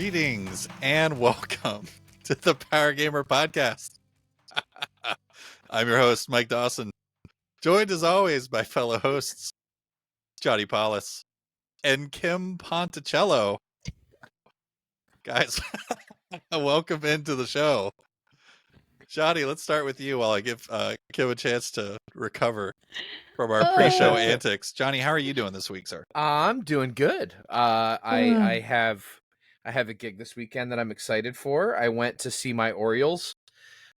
Greetings and welcome to the Power Gamer Podcast. I'm your host, Mike Dawson, joined as always by fellow hosts, Johnny Paulus and Kim Ponticello. Guys, welcome into the show. Johnny, let's start with you while I give Kim a chance to recover from our pre-show antics. Johnny, how are you doing this week, sir? I'm doing good. I have a gig this weekend that I'm excited for. I went to see my Orioles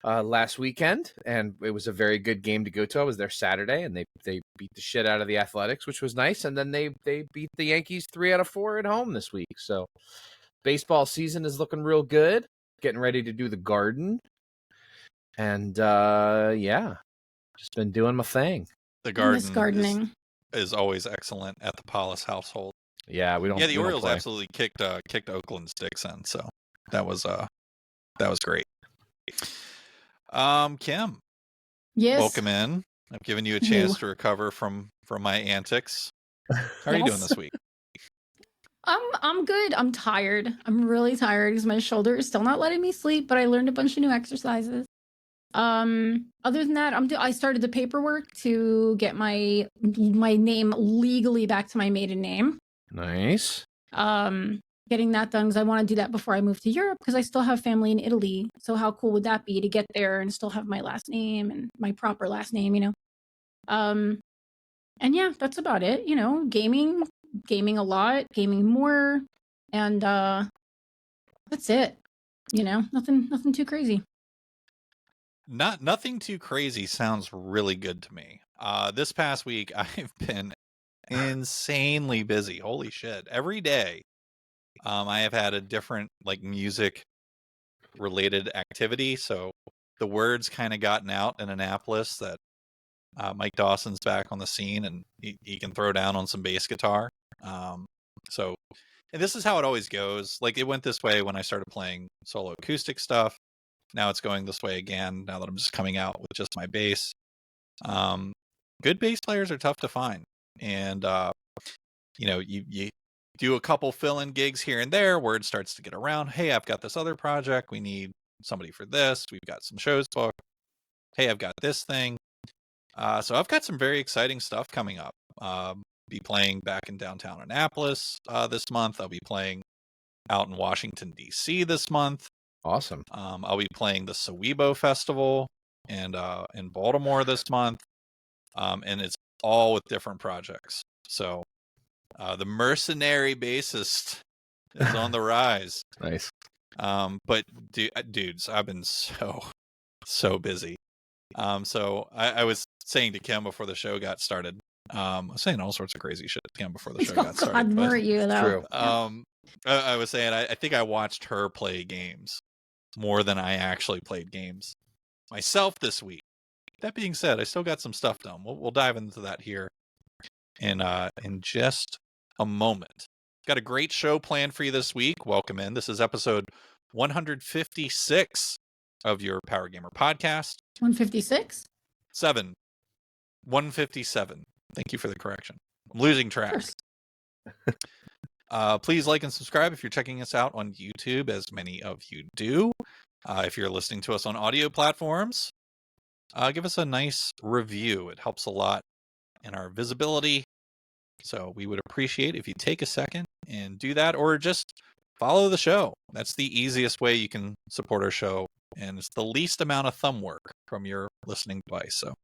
last weekend, and it was a very good game to go to. I was there Saturday, and they beat the shit out of the Athletics, which was nice. And then they beat the Yankees 3 out of 4 at home this week. So baseball season is looking real good. Getting ready to do the Garden, and yeah, just been doing my thing. The Garden is always excellent at the Paulus household. Yeah, we don't. Yeah, the Orioles absolutely kicked Oakland's dicks in, so that was great. Kim, yes, welcome in. I've given you a chance to recover from my antics. How are you doing this week? I'm good. I'm tired. I'm really tired because my shoulder is still not letting me sleep, but I learned a bunch of new exercises. Other than that, I started the paperwork to get my name legally back to my maiden name. Nice. Getting that done because I want to do that before I move to Europe because I still have family in Italy. So how cool would that be to get there and still have my last name and my proper last name, you know? And yeah, that's about it. You know, gaming a lot, gaming more, and that's it. You know, nothing too crazy. Nothing too crazy sounds really good to me. This past week I've been insanely busy. Holy shit. Every day I have had a different like music related activity. So the word's kind of gotten out in Annapolis that Mike Dawson's back on the scene and he can throw down on some bass guitar. So and this is how it always goes. Like it went this way when I started playing solo acoustic stuff. Now it's going this way again, now that I'm just coming out with just my bass. Good bass players are tough to find. And, you know, you do a couple fill-in gigs here and there, word starts to get around. Hey, I've got this other project. We need somebody for this. We've got some shows booked. Hey, I've got this thing. So I've got some very exciting stuff coming up. Be playing back in downtown Annapolis this month. I'll be playing out in Washington, D.C. this month. Awesome. I'll be playing the Sawebo Festival and in Baltimore this month. And it's all with different projects. So the mercenary bassist is on the rise. Nice. But dudes, I've been so busy. So I was saying to Kim before the show got started. I was saying all sorts of crazy shit to Kim before the show got started. God, weren't you though? True. I was saying I think I watched her play games more than I actually played games myself this week. That being said, I still got some stuff done. We'll dive into that here in just a moment. Got a great show planned for you this week. Welcome in. This is episode 156 of your Power Gamer Podcast. 156? 157. Thank you for the correction. I'm losing track. Please like and subscribe if you're checking us out on YouTube, as many of you do. If you're listening to us on audio platforms, give us a nice review. It helps a lot in our visibility. So we would appreciate if you take a second and do that, or just follow the show. That's the easiest way you can support our show, and it's the least amount of thumb work from your listening device. So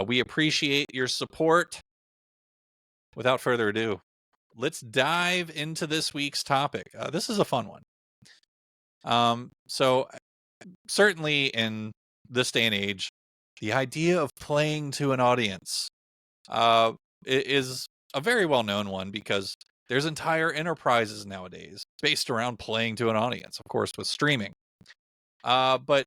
we appreciate your support. Without further ado, let's dive into this week's topic. This is a fun one. So certainly in this day and age, the idea of playing to an audience is a very well-known one because there's entire enterprises nowadays based around playing to an audience, of course, with streaming. But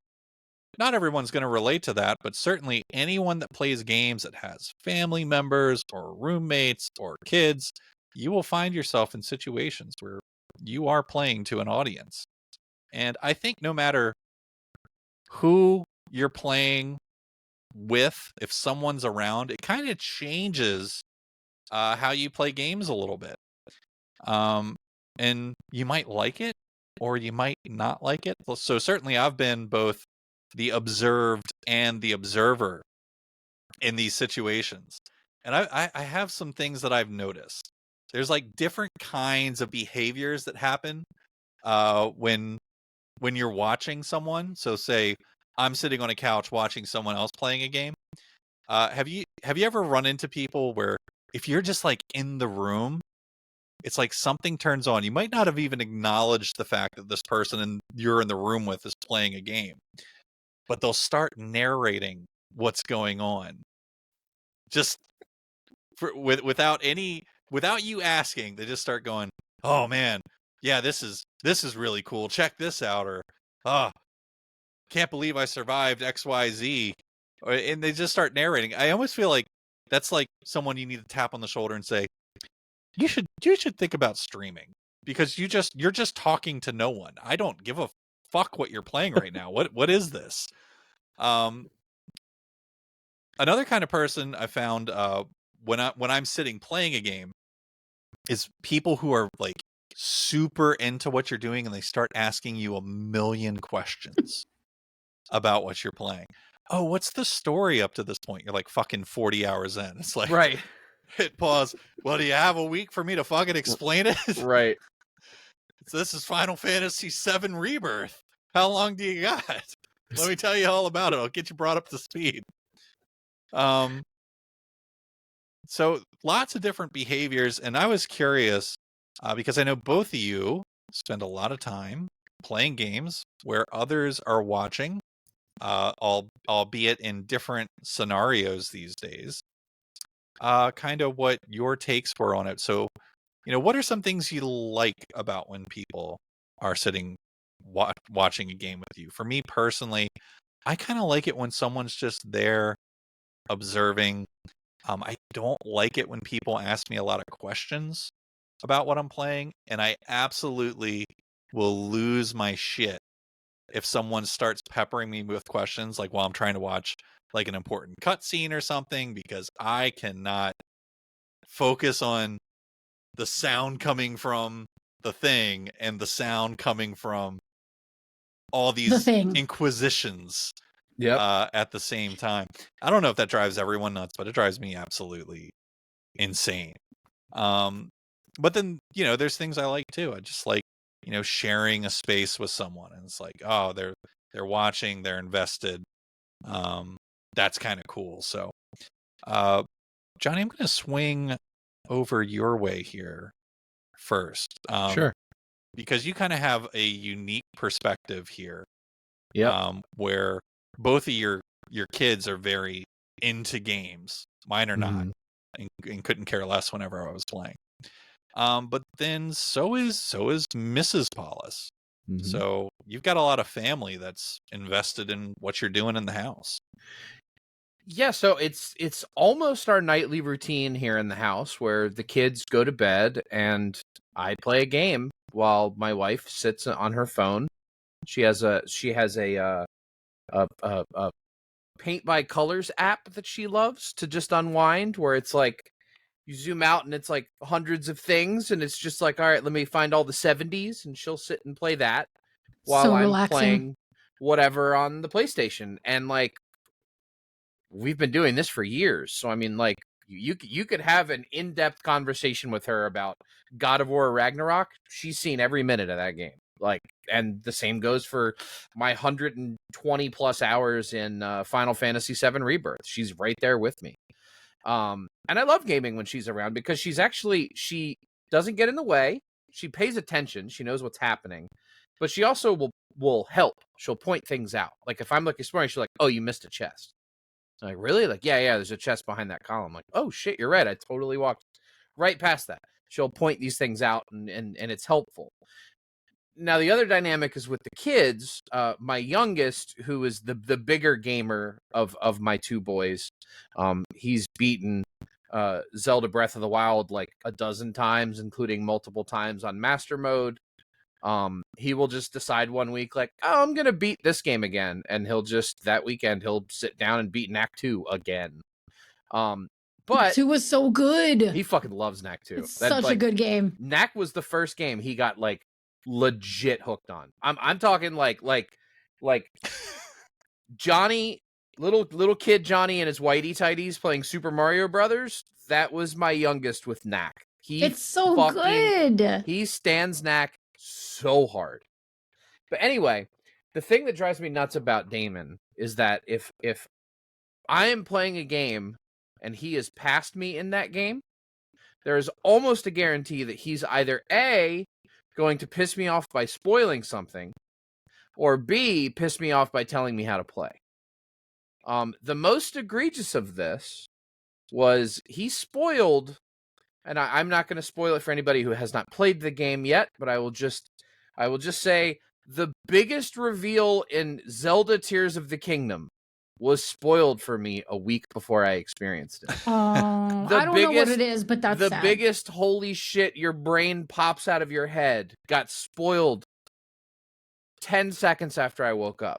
not everyone's going to relate to that, but certainly anyone that plays games that has family members or roommates or kids, you will find yourself in situations where you are playing to an audience. And I think no matter who you're playing with, if someone's around, it kind of changes how you play games a little bit. And you might like it, or you might not like it. So certainly I've been both the observed and the observer in these situations. And I have some things that I've noticed. There's like different kinds of behaviors that happen when you're watching someone. So say I'm sitting on a couch watching someone else playing a game. Have you ever run into people where if you're just like in the room, it's like something turns on. You might not have even acknowledged the fact that this person you're in the room with is playing a game, but they'll start narrating what's going on. Just without you asking, they just start going, "Oh man, yeah, this is really cool. Check this out," or can't believe I survived XYZ. And they just start narrating. I almost feel like that's like someone you need to tap on the shoulder and say, you should think about streaming, because you're just talking to no one. I don't give a fuck what you're playing right now. What is this? Another kind of person I found when I'm sitting playing a game is people who are like super into what you're doing and they start asking you a million questions about what you're playing. Oh, what's the story up to this point? You're like fucking 40 hours in. It's like, right. Hit pause. Well, do you have a week for me to fucking explain it? Right. So this is Final Fantasy VII Rebirth. How long do you got? Let me tell you all about it. I'll get you brought up to speed. So lots of different behaviors, and I was curious because I know both of you spend a lot of time playing games where others are watching, albeit in different scenarios these days. Kind of what your takes were on it. So, what are some things you like about when people are sitting watching a game with you? For me personally, I kind of like it when someone's just there observing. I don't like it when people ask me a lot of questions about what I'm playing, and I absolutely will lose my shit if someone starts peppering me with questions like while I'm trying to watch like an important cutscene or something, because I cannot focus on the sound coming from the thing and the sound coming from all these inquisitions at the same time. I don't know if that drives everyone nuts, but it drives me absolutely insane. But then, there's things I like too. I just like, sharing a space with someone, and it's like, oh, they're watching, they're invested. That's kind of cool. So, Johnny, I'm going to swing over your way here first. Sure. Because you kind of have a unique perspective here. Yeah. Where both of your kids are very into games. Mine are not, and couldn't care less whenever I was playing. But then so is Mrs. Paulus. So you've got a lot of family that's invested in what you're doing in the house. Yeah, so it's almost our nightly routine here in the house where the kids go to bed and I play a game while my wife sits on her phone. She has a paint by colors app that she loves to just unwind, where it's like you zoom out and it's like hundreds of things, and it's just like, all right, let me find all the 70s, and she'll sit and play that while I'm playing whatever on the PlayStation. And like, we've been doing this for years. So I mean, like, you could have an in-depth conversation with her about God of War Ragnarok. She's seen every minute of that game. Like, and the same goes for my 120 plus hours in Final Fantasy VII Rebirth. She's right there with me. And I love gaming when she's around because she doesn't get in the way. She pays attention. She knows what's happening, but she also will help. She'll point things out. Like if I'm like exploring, she's like, "Oh, you missed a chest." I'm like, really? Like, yeah, there's a chest behind that column. I'm like, oh shit, you're right. I totally walked right past that. She'll point these things out, and it's helpful. Now, the other dynamic is with the kids. My youngest, who is the bigger gamer of my two boys, he's beaten Zelda Breath of the Wild like a dozen times, including multiple times on Master Mode. He will just decide one week, like, oh, I'm gonna beat this game again, and that weekend he'll sit down and beat Knack 2 again. But Knack 2 was so good. He fucking loves Knack 2. It's such a good game. Knack was the first game he got like legit hooked on. I'm talking like Johnny, little kid Johnny and his whitey tighties playing Super Mario Brothers. That was my youngest with Knack. It's so good. He stands Knack so hard. But anyway, the thing that drives me nuts about Damon is that if I am playing a game and he is past me in that game, there is almost a guarantee that he's either A, going to piss me off by spoiling something, or B, piss me off by telling me how to play. The most egregious of this was he spoiled, and I'm not going to spoil it for anybody who has not played the game yet, but I will just say the biggest reveal in Zelda Tears of the Kingdom was spoiled for me a week before I experienced it. Oh, I don't know what it is, but that's the sad. biggest holy shit, your brain pops out of your head, got spoiled 10 seconds after I woke up.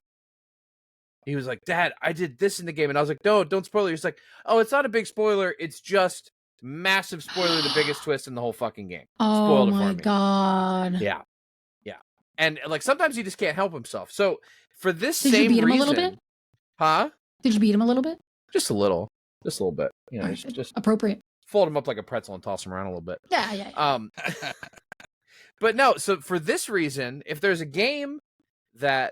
He was like, Dad, I did this in the game. And I was like, no, don't spoil it. He's like, oh, it's not a big spoiler. It's just massive spoiler, the biggest twist in the whole fucking game. Oh Spoiled it for my me. God. Yeah. And like sometimes he just can't help himself. So for this Did same you beat him reason, a little bit? Huh? Did you beat him a little bit? Just a little bit. You know, Right. just Appropriate. fold him up like a pretzel and toss him around a little bit. Yeah. But no, so for this reason, if there's a game that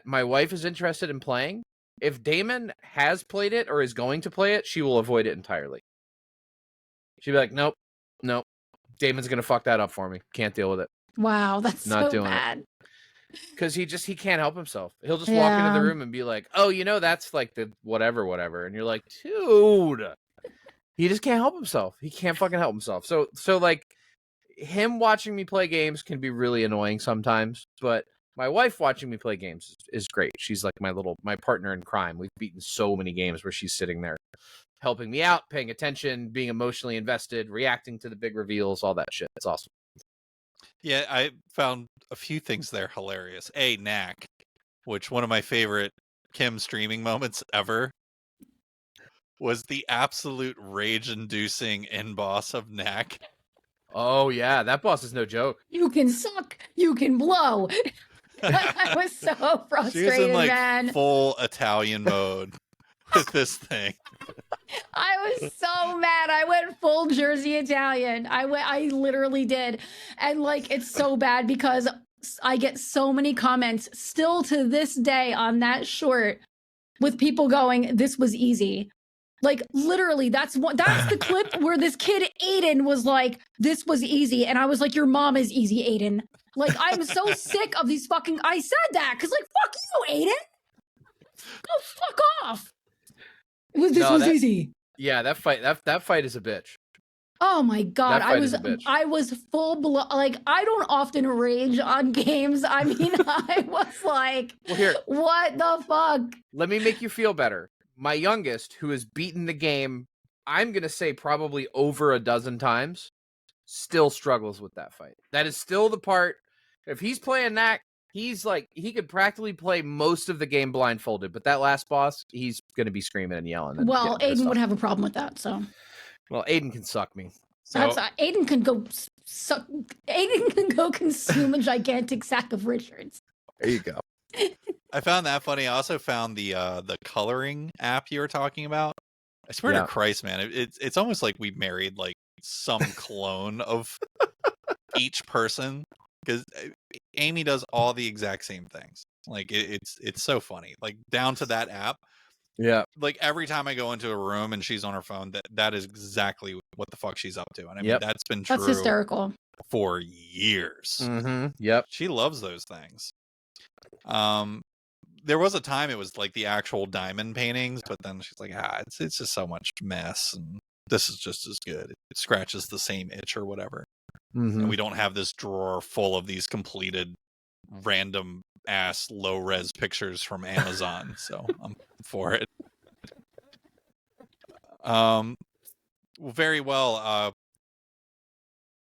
my wife is interested in playing, if Damon has played it or is going to play it, she will avoid it entirely. She'll be like, nope. Damon's gonna fuck that up for me. Can't deal with it. Wow, that's Not so doing it. bad. Because he can't help himself. He'll just walk into the room and be like, oh, that's like the whatever. And you're like, dude, he just can't help himself. He can't fucking help himself. So like him watching me play games can be really annoying sometimes, but my wife watching me play games is great. She's like my partner in crime. We've beaten so many games where she's sitting there helping me out, paying attention, being emotionally invested, reacting to the big reveals, all that shit. It's awesome. Yeah, I found a few things there hilarious. Knack, which one of my favorite Kim streaming moments ever was the absolute rage-inducing end boss of Knack. Oh yeah, that boss is no joke. You can suck, you can blow. I was so frustrated, She was in like man. full Italian mode with this thing. I was so mad. I went full Jersey Italian. I literally did. And like, it's so bad because I get so many comments still to this day on that short with people going, this was easy. Like literally that's the clip where this kid Aiden was like, this was easy. And I was like, your mom is easy, Aiden. Like, I'm so sick of these fucking, I said that because like, fuck you, Aiden. Go fuck off. This was easy. Yeah, that fight is a bitch. Oh my God. I was full blown. Like, I don't often rage on games. I mean, I was like, well, here, what the fuck? Let me make you feel better. My youngest, who has beaten the game, I'm going to say probably over a dozen times, still struggles with that fight. That is still the part. If he's playing that, he's like, he could practically play most of the game blindfolded, but that last boss, he's going to be screaming and yelling. Well, Aiden would have a problem with that, so. Well, Aiden can suck me. So. Aiden can go suck. Aiden can go consume a gigantic sack of Richards. There you go. I found that funny. I also found the coloring app you were talking about. I swear to Christ, man, it's almost like we married like some clone of each person, because Amy does all the exact same things. Like it's so funny, like down to that app. Yeah. Like every time I go into a room and she's on her phone, that is exactly what the fuck she's up to. And I mean, that's been true. That's hysterical. For years. Mm-hmm. Yep. She loves those things. There was a time it was like the actual diamond paintings, but then she's like, it's just so much mess, and this is just as good. It scratches the same itch or whatever. Mm-hmm. And we don't have this drawer full of these completed random ass low res pictures from Amazon, so I'm for it. Very well.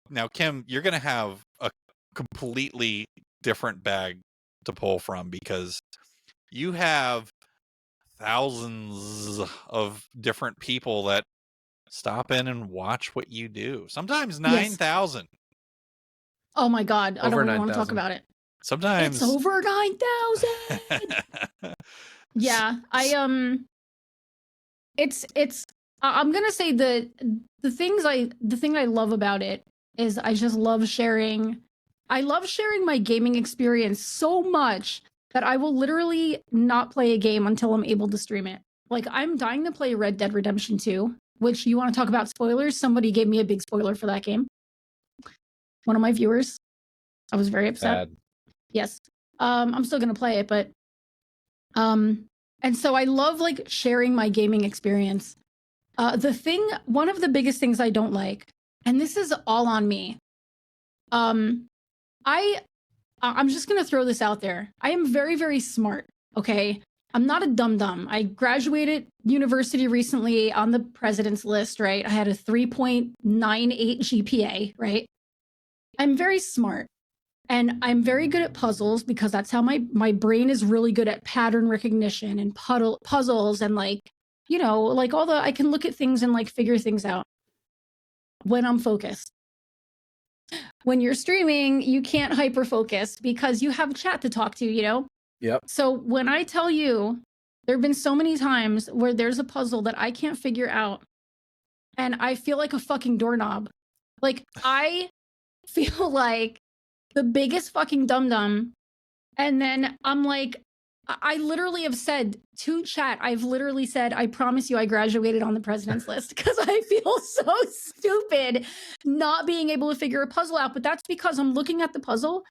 Now, Kim, you're gonna have a completely different bag to pull from, because you have thousands of different people that stop in and watch what you do. Sometimes 9,000. Oh my God. I Over don't even want to talk 9,000. about it. Sometimes It's over 9,000. Yeah. I'm gonna say the thing I love about it is I just love sharing. I love sharing my gaming experience so much that I will literally not play a game until I'm able to stream it. Like, I'm dying to play Red Dead Redemption 2, which, you want to talk about spoilers? Somebody gave me a big spoiler for that game. One of my viewers. I was very upset. Bad. Yes. I'm still gonna play it, but and so I love like sharing my gaming experience. One of the biggest things I don't like, and this is all on me. I'm just gonna throw this out there. I am very, very smart. Okay, I'm not a dum-dum. I graduated university recently on the president's list. Right, I had a 3.98 GPA. Right, I'm very smart. And I'm very good at puzzles because that's how my brain is really good at pattern recognition and puzzles and like, like I can look at things and like figure things out when I'm focused. When you're streaming, you can't hyper focus because you have chat to talk to, Yep. So when I tell you, there have been so many times where there's a puzzle that I can't figure out and I feel like a fucking doorknob. Like, I feel like the biggest fucking dum-dum. And then I'm like, I literally have said to chat, I've literally said, I promise you I graduated on the president's list because I feel so stupid not being able to figure a puzzle out. But that's because I'm looking at the puzzle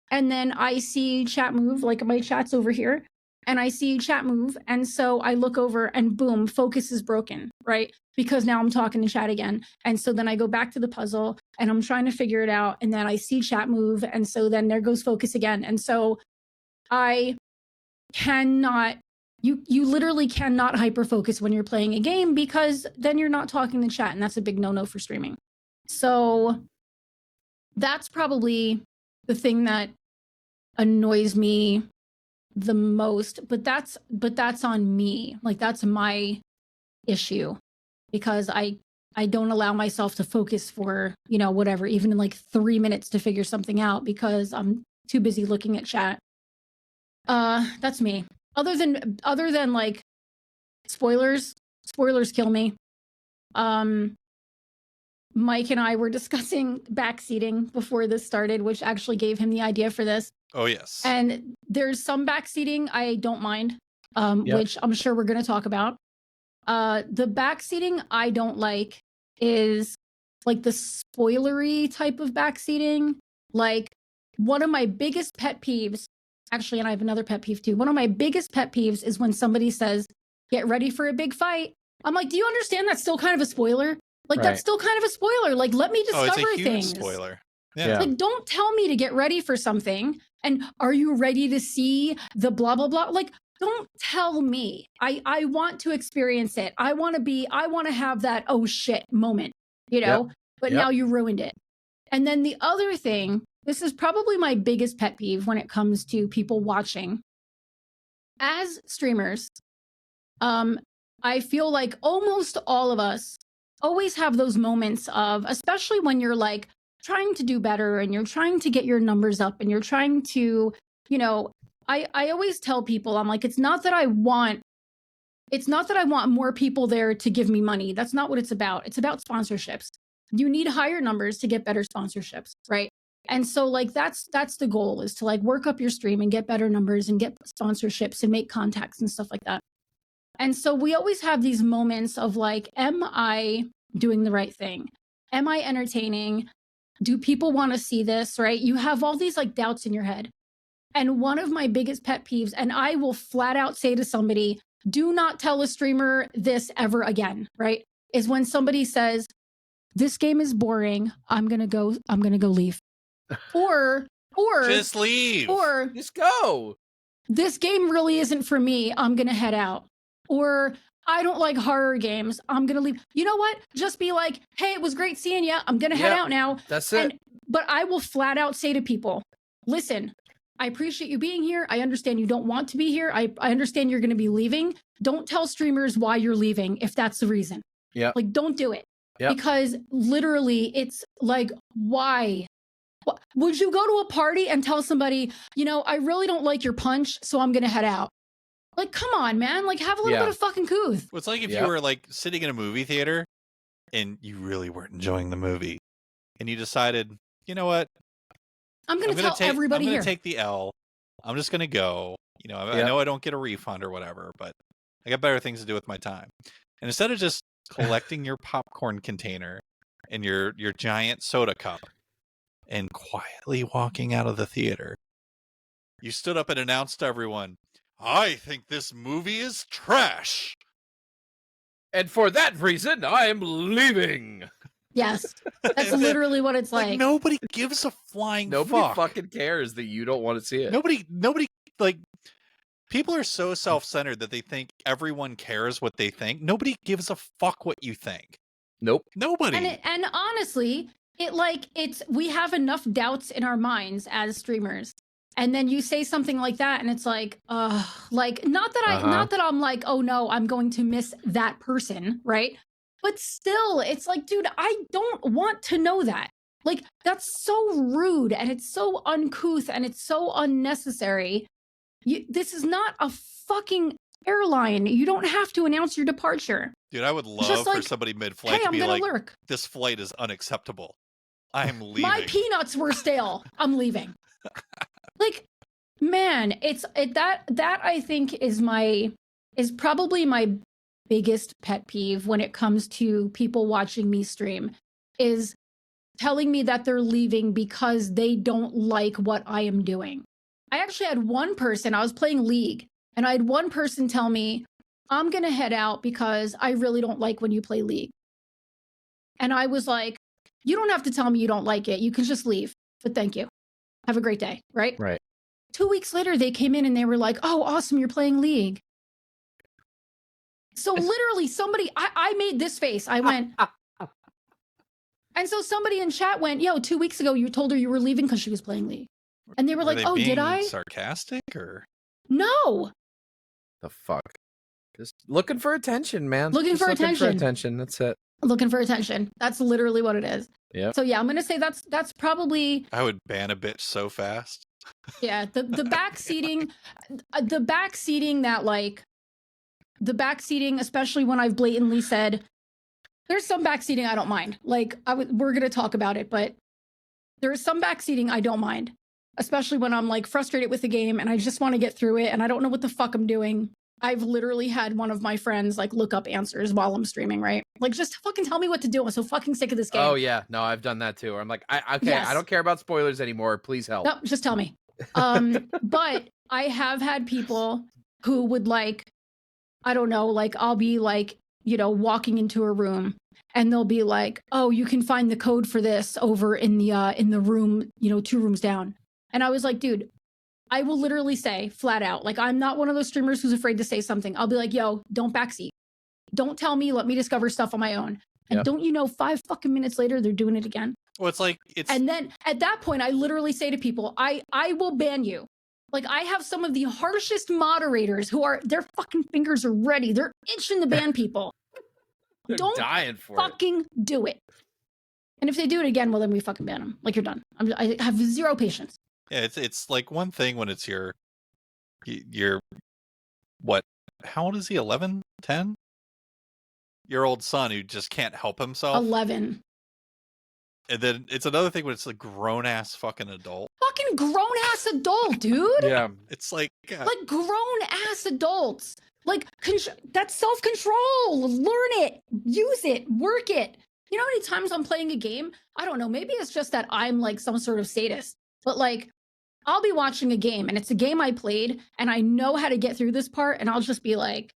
and then I see chat move, like my chat's over here, and I see chat move. And so I look over and boom, focus is broken, right? Because now I'm talking to chat again. And so then I go back to the puzzle and I'm trying to figure it out. And then I see chat move. And so then there goes focus again. And so I cannot, you literally cannot hyper focus when you're playing a game because then you're not talking to chat. And that's a big no-no for streaming. So that's probably the thing that annoys me the most, but that's on me. Like, that's my issue because I don't allow myself to focus for, whatever, even in like 3 minutes to figure something out because I'm too busy looking at chat. That's me. Other than like spoilers kill me. Mike and I were discussing backseating before this started, which actually gave him the idea for this. Oh, yes. And there's some backseating I don't mind, which I'm sure we're going to talk about. The backseating I don't like is like the spoilery type of backseating. Like, one of my biggest pet peeves, actually, and I have another pet peeve too. One of my biggest pet peeves is when somebody says, get ready for a big fight. I'm like, do you understand that's still kind of a spoiler? Like, that's still kind of a spoiler. Like, let me discover it's a huge things. Spoiler. Yeah. Like, don't tell me to get ready for something. And are you ready to see the blah, blah, blah? Like, don't tell me. I want to experience it. I want to have that, oh shit moment, but now you ruined it. And then the other thing, this is probably my biggest pet peeve when it comes to people watching. As streamers, I feel like almost all of us always have those moments of, especially when you're like trying to do better and you're trying to get your numbers up and you're trying to, I always tell people, I'm like, it's not that I want more people there to give me money. That's not what it's about. It's about sponsorships. You need higher numbers to get better sponsorships, right? And so like that's the goal, is to like work up your stream and get better numbers and get sponsorships and make contacts and stuff like that. And so we always have these moments of like, am I doing the right thing? Am I entertaining? Do people want to see this, right? You have all these like doubts in your head. And one of my biggest pet peeves, and I will flat out say to somebody, do not tell a streamer this ever again, right? Is when somebody says, this game is boring, I'm gonna go leave. Or just leave. Or just go. This game really isn't for me, I'm gonna head out. Or I don't like horror games, I'm gonna leave. You know what? Just be like, hey, it was great seeing you, I'm gonna head out now. That's it. But I will flat out say to people, listen, I appreciate you being here. I understand you don't want to be here. I understand you're going to be leaving. Don't tell streamers why you're leaving if that's the reason. Yeah. Like, don't do it. Yep. Because literally it's like, why? Would you go to a party and tell somebody, I really don't like your punch, so I'm gonna head out? Like, come on, man. Like, have a little bit of fucking couth. It's like if you were like sitting in a movie theater and you really weren't enjoying the movie and you decided, you know what? I'm gonna tell everybody here. I'm gonna take the L. I'm just gonna go. I know I don't get a refund or whatever, but I got better things to do with my time. And instead of just collecting your popcorn container and your giant soda cup and quietly walking out of the theater, you stood up and announced to everyone, I think this movie is trash. And for that reason, I'm leaving. Yes. That's literally what it's like. Nobody gives a flying fuck. Nobody fucking cares that you don't want to see it. Nobody, like, people are so self-centered that they think everyone cares what they think. Nobody gives a fuck what you think. Nope. Nobody. And honestly, we have enough doubts in our minds as streamers. And then you say something like that and it's like, not that I'm like, oh no, I'm going to miss that person, right? But still, it's like, dude, I don't want to know that. Like, that's so rude and it's so uncouth and it's so unnecessary. This is not a fucking airline. You don't have to announce your departure. Dude, I would love for somebody mid-flight to be like, this flight is unacceptable. I'm leaving. My peanuts were stale. I'm leaving. Like, man, that I think is probably my biggest pet peeve when it comes to people watching me stream, is telling me that they're leaving because they don't like what I am doing. I actually had one person, I was playing League, and I had one person tell me, I'm going to head out because I really don't like when you play League. And I was like, you don't have to tell me you don't like it. You can just leave. But thank you. Have a great day, right? Right. 2 weeks later, they came in and they were like, oh, awesome, you're playing League. So literally somebody, I made this face. I went, and so somebody in chat went, yo, 2 weeks ago, you told her you were leaving because she was playing League. And they were like, oh, did I? Sarcastic or? No. The fuck? Just looking for attention, man. Looking for attention. That's it. Looking for attention. That's literally what it is. Yeah. So yeah, I'm gonna say that's probably. I would ban a bitch so fast. Yeah, the backseating, the backseating, especially when I've blatantly said, there's some backseating I don't mind. Like we're gonna talk about it, but there is some backseating I don't mind, especially when I'm like frustrated with the game and I just want to get through it and I don't know what the fuck I'm doing. I've literally had one of my friends like look up answers while I'm streaming, right? Like, just fucking tell me what to do. I'm so fucking sick of this game. Oh yeah, no, I've done that too. I'm like, I don't care about spoilers anymore. Please help. No, just tell me. But I have had people who would like, I don't know, like I'll be like, walking into a room and they'll be like, oh, you can find the code for this over in the room, 2 rooms down. And I was like, dude, I will literally say flat out, like, I'm not one of those streamers who's afraid to say something. I'll be like, yo, don't backseat. Don't tell me, let me discover stuff on my own. And don't you know, 5 fucking minutes later, they're doing it again. Well, and then at that point, I literally say to people, I will ban you. Like, I have some of the harshest moderators who their fucking fingers are ready. They're itching to ban people. Don't dying for fucking do it. And if they do it again, well, then we fucking ban them. Like, you're done. I have zero patience. Yeah, it's like one thing when it's your what? How old is he? 11? 10? Your old son who just can't help himself. 11. And then it's another thing when it's a grown ass fucking adult. Fucking grown ass adult, dude. Yeah, it's like grown ass adults. Like that's self control. Learn it, use it, work it. You know how many times I'm playing a game? I don't know. Maybe it's just that I'm like some sort of sadist. But like, I'll be watching a game and it's a game I played and I know how to get through this part and I'll just be like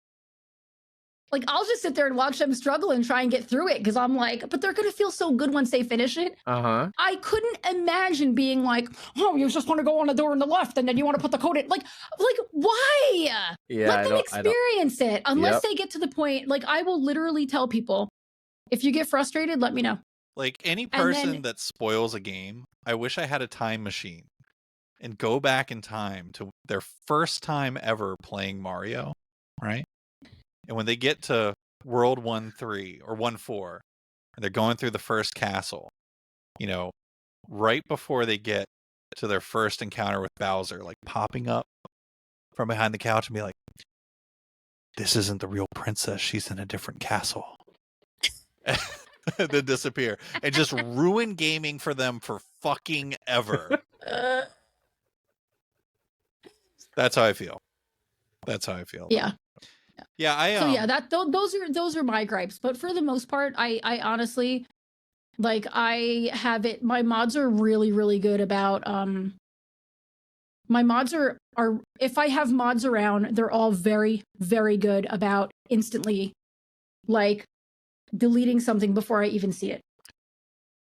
I'll just sit there and watch them struggle and try and get through it because I'm like, but they're going to feel so good once they finish it. Uh-huh. I couldn't imagine being like, oh, you just want to go on the door on the left and then you want to put the code in. Like why? Yeah, let them experience it. Unless they get to the point, like I will literally tell people, if you get frustrated, let me know. Like any person that spoils a game, I wish I had a time machine and go back in time to their first time ever playing Mario, right? And when they get to World 1-3 or 1-4, and they're going through the first castle, right before they get to their first encounter with Bowser, like popping up from behind the couch and be like, "This isn't the real princess. She's in a different castle." Then disappear and just ruin gaming for them for fucking ever. That's how I feel. Yeah. Yeah, So yeah, those are my gripes. But for the most part, I honestly, like, I have it. My mods are really, really good about my mods are if I have mods around, they're all very, very good about instantly, like, deleting something before I even see it.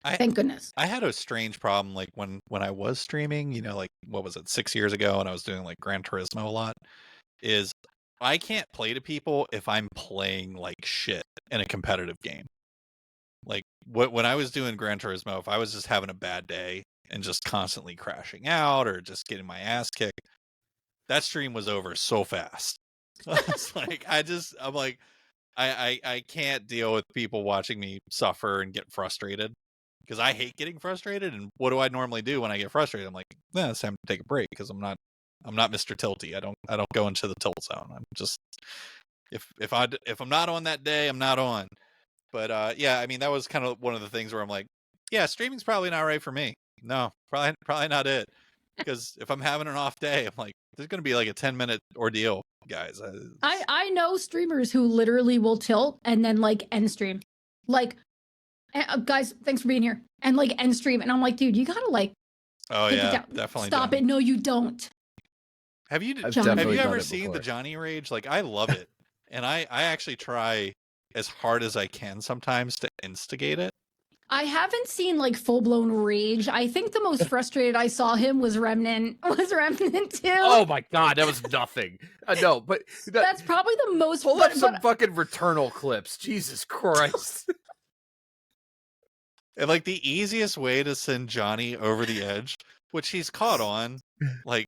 Thank goodness. I had a strange problem, like when I was streaming, you know, like what was it, 6 years ago, and I was doing like Gran Turismo a lot, is I can't play to people if I'm playing like shit in a competitive game. Like when I was doing Gran Turismo, if I was just having a bad day and just constantly crashing out or just getting my ass kicked, that stream was over so fast. It's like I'm like I can't deal with people watching me suffer and get frustrated, because I hate getting frustrated. And what do I normally do when I get frustrated? I'm like, it's time to take a break, because I'm not Mr. Tilty. I don't go into the tilt zone. I'm just, if I'm not on that day, I'm not on. But yeah, I mean, that was kind of one of the things where I'm like, yeah, streaming's probably not right for me. No, probably not it. Because if I'm having an off day, I'm like, there's going to be like a 10-minute ordeal, guys. I know streamers who literally will tilt and then like end stream, like, guys, thanks for being here, and like end stream, and I'm like, dude, you gotta like, take it down. Definitely stop it. No, you don't. Have you ever seen the Johnny rage? Like, I love it, and I actually try as hard as I can sometimes to instigate it. I haven't seen like full-blown rage. I think the most frustrated I saw him was Remnant 2. Oh my god, that was nothing. No, but that's probably the most. Pull up some fucking Returnal clips. Jesus Christ. And like the easiest way to send Johnny over the edge, which he's caught on, like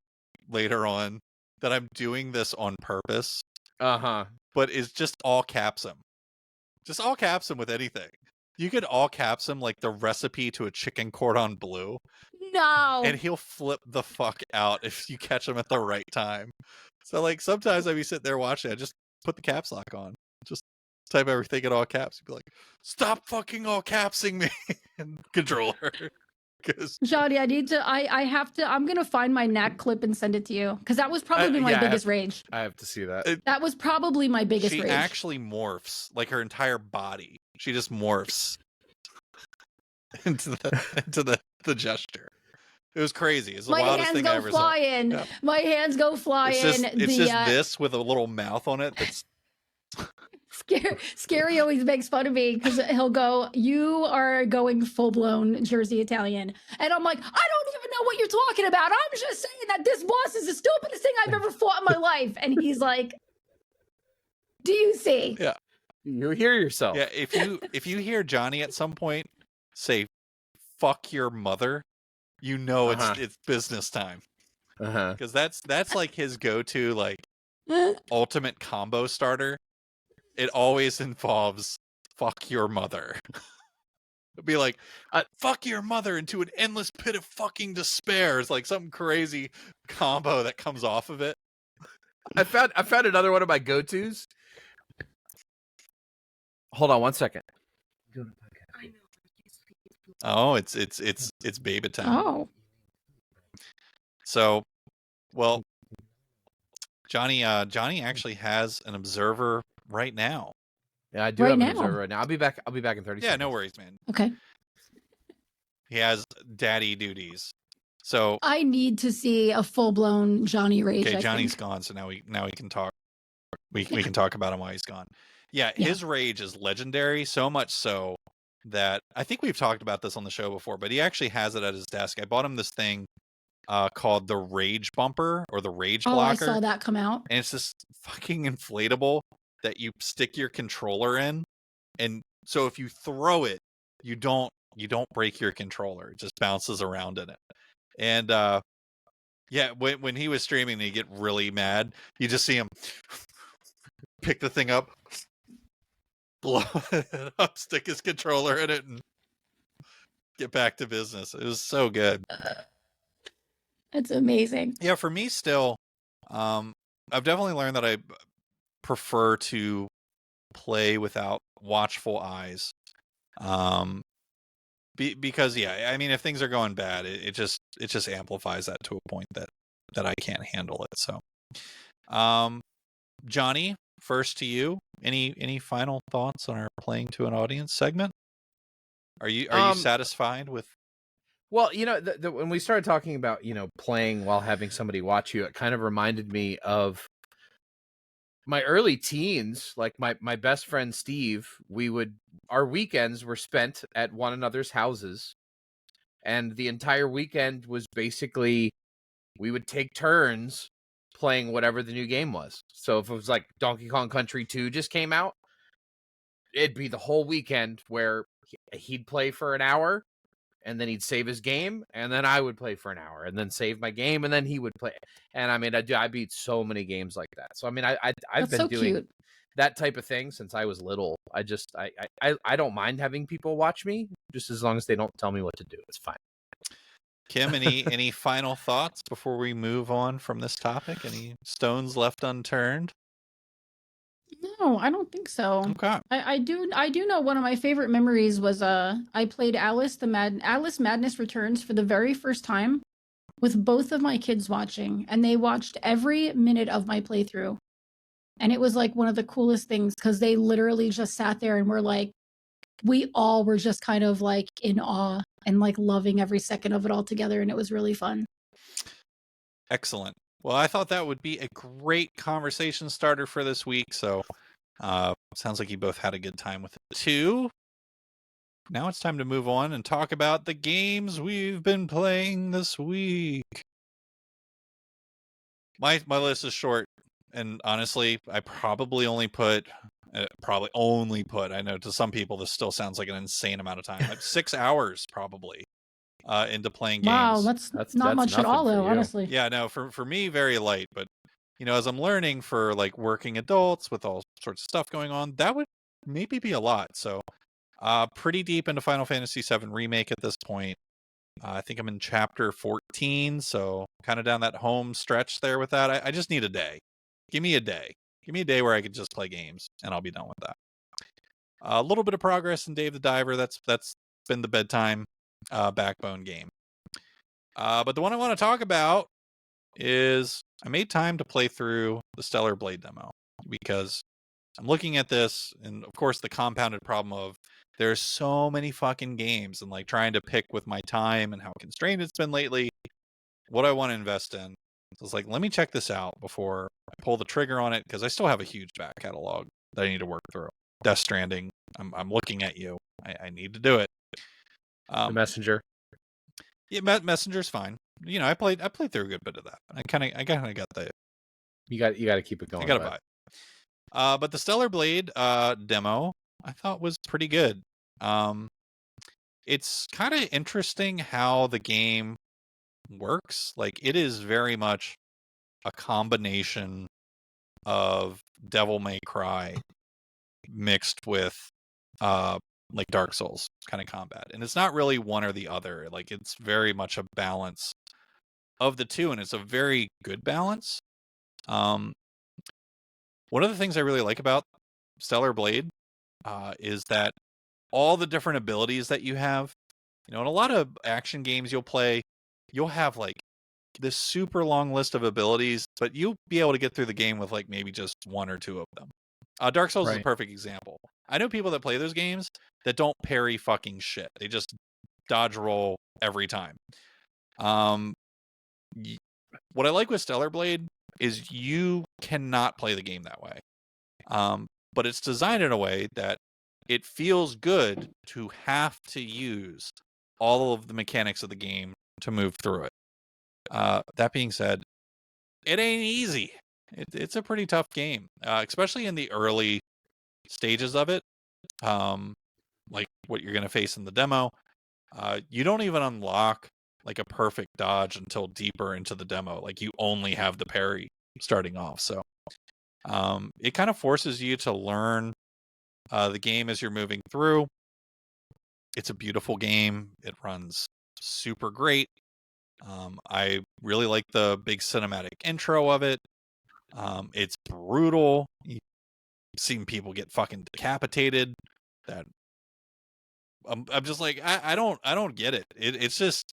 later on, that I'm doing this on purpose. But is just all caps him. Just all caps him with anything. You could all caps him like the recipe to a chicken cordon bleu. No. And he'll flip the fuck out if you catch him at the right time. So like sometimes I'd be sitting there watching, I just put the caps lock on. Just type everything in all caps. You'd be like, stop fucking all capsing me. And controller. Johnny, I'm gonna find my knack clip and send it to you, because that was probably my biggest rage. I have to see that. That was probably my biggest rage. She actually morphs, like her entire body. She just morphs into the gesture. It was crazy. It's the wildest thing I ever saw. Yeah. My hands go flying. It's just this with a little mouth on it. That's Scary always makes fun of me because he'll go, "You are going full-blown Jersey Italian," and I'm like, "I don't even know what you're talking about. I'm just saying that this boss is the stupidest thing I've ever fought in my life." And he's like, "Do you see?" Yeah, you hear yourself. Yeah, if you hear Johnny at some point say, "Fuck your mother," you know it's business time. Because that's like his go-to like ultimate combo starter. It always involves "fuck your mother." It'd be like, "Fuck your mother" into an endless pit of fucking despair. It's like some crazy combo that comes off of it. I found another one of my go-tos. Hold on 1 second. Oh, it's baby time. Oh. So, well, Johnny actually has an observer right now. Yeah, I do have an observer right now. I'll be back in 30 seconds. Yeah, no worries, man. Okay. He has daddy duties. So I need to see a full-blown Johnny rage. Okay, Johnny's gone, so now we can talk. We can talk about him while he's gone. Yeah, his rage is legendary, so much so that I think we've talked about this on the show before, but he actually has it at his desk. I bought him this thing called the Rage Bumper or the Rage Blocker. I saw that come out. And it's this fucking inflatable that you stick your controller in, and so if you throw it, you don't break your controller. It just bounces around in it. And yeah, when he was streaming and he'd get really mad, you just see him pick the thing up, blow it up, stick his controller in it, and get back to business. It was so good. It's amazing. Yeah, for me still, I've definitely learned that I prefer to play without watchful eyes. Because yeah, I mean, if things are going bad, it just amplifies that to a point that I can't handle it. So, Johnny, first to you. Any final thoughts on our playing to an audience segment? Are you satisfied with? Well, when we started talking about playing while having somebody watch you, it kind of reminded me of my early teens. Like my best friend Steve, our weekends were spent at one another's houses, and the entire weekend was basically we would take turns playing whatever the new game was. So if it was like Donkey Kong Country 2 just came out, it'd be the whole weekend where he'd play for an hour and then he'd save his game, and then I would play for an hour and then save my game, and then he would play. And I mean, I beat so many games like that. So I mean, I've That's been so doing cute. that type of thing since I was little. I don't mind having people watch me, just as long as they don't tell me what to do. It's fine. Kim, any final thoughts before we move on from this topic? Any stones left unturned? No, I don't think so. Okay. I do know one of my favorite memories was I played Alice Madness Returns for the very first time with both of my kids watching, and they watched every minute of my playthrough. And it was like one of the coolest things because they literally just sat there and were like, we all were just kind of like in awe and like loving every second of it all together, and it was really fun. Excellent. Well, I thought that would be a great conversation starter for this week. So, sounds like you both had a good time with it too. Now it's time to move on and talk about the games we've been playing this week. My list is short, and honestly, I probably only put. I know to some people this still sounds like an insane amount of time. Like 6 hours probably into playing games. Wow, that's not much at all, though. Honestly, yeah, no, for me, very light. But as I'm learning for like working adults with all sorts of stuff going on, that would maybe be a lot. So, pretty deep into Final Fantasy VII Remake at this point. I think I'm in chapter 14, so kind of down that home stretch there with that. I just need a day. Give me a day. Give me a day where I could just play games, and I'll be done with that. A little bit of progress in Dave the Diver. That's been the bedtime backbone game. But the one I want to talk about is I made time to play through the Stellar Blade demo because I'm looking at this, and of course the compounded problem of there's so many fucking games, and like trying to pick with my time and how constrained it's been lately, what I want to invest in. So it's like, let me check this out before I pull the trigger on it, because I still have a huge back catalog that I need to work through. Death Stranding, I'm looking at you. I need to do it. The Messenger. Yeah, Messenger's fine. I played through a good bit of that. I kind of got the. You got to keep it going. I got to buy it. But the Stellar Blade demo I thought was pretty good. It's kind of interesting how the game works. Like, it is very much a combination of Devil May Cry mixed with like Dark Souls kind of combat, and it's not really one or the other. Like, it's very much a balance of the two, and it's a very good balance. One of the things I really like about Stellar Blade is that all the different abilities that you have, in a lot of action games you'll have like this super long list of abilities, but you'll be able to get through the game with like maybe just one or two of them. Dark Souls is a perfect example. I know people that play those games that don't parry fucking shit. They just dodge roll every time. What I like with Stellar Blade is you cannot play the game that way. But it's designed in a way that it feels good to have to use all of the mechanics of the game to move through it. That being said, it ain't easy. It's a pretty tough game, especially in the early stages of it. Like what you're going to face in the demo. You don't even unlock like a perfect dodge until deeper into the demo. Like, you only have the parry starting off. So it kind of forces you to learn the game as you're moving through. It's a beautiful game. It runs super great. I really like the big cinematic intro of it. It's brutal. You've seen people get fucking decapitated. That I'm just like, I don't get it. It's just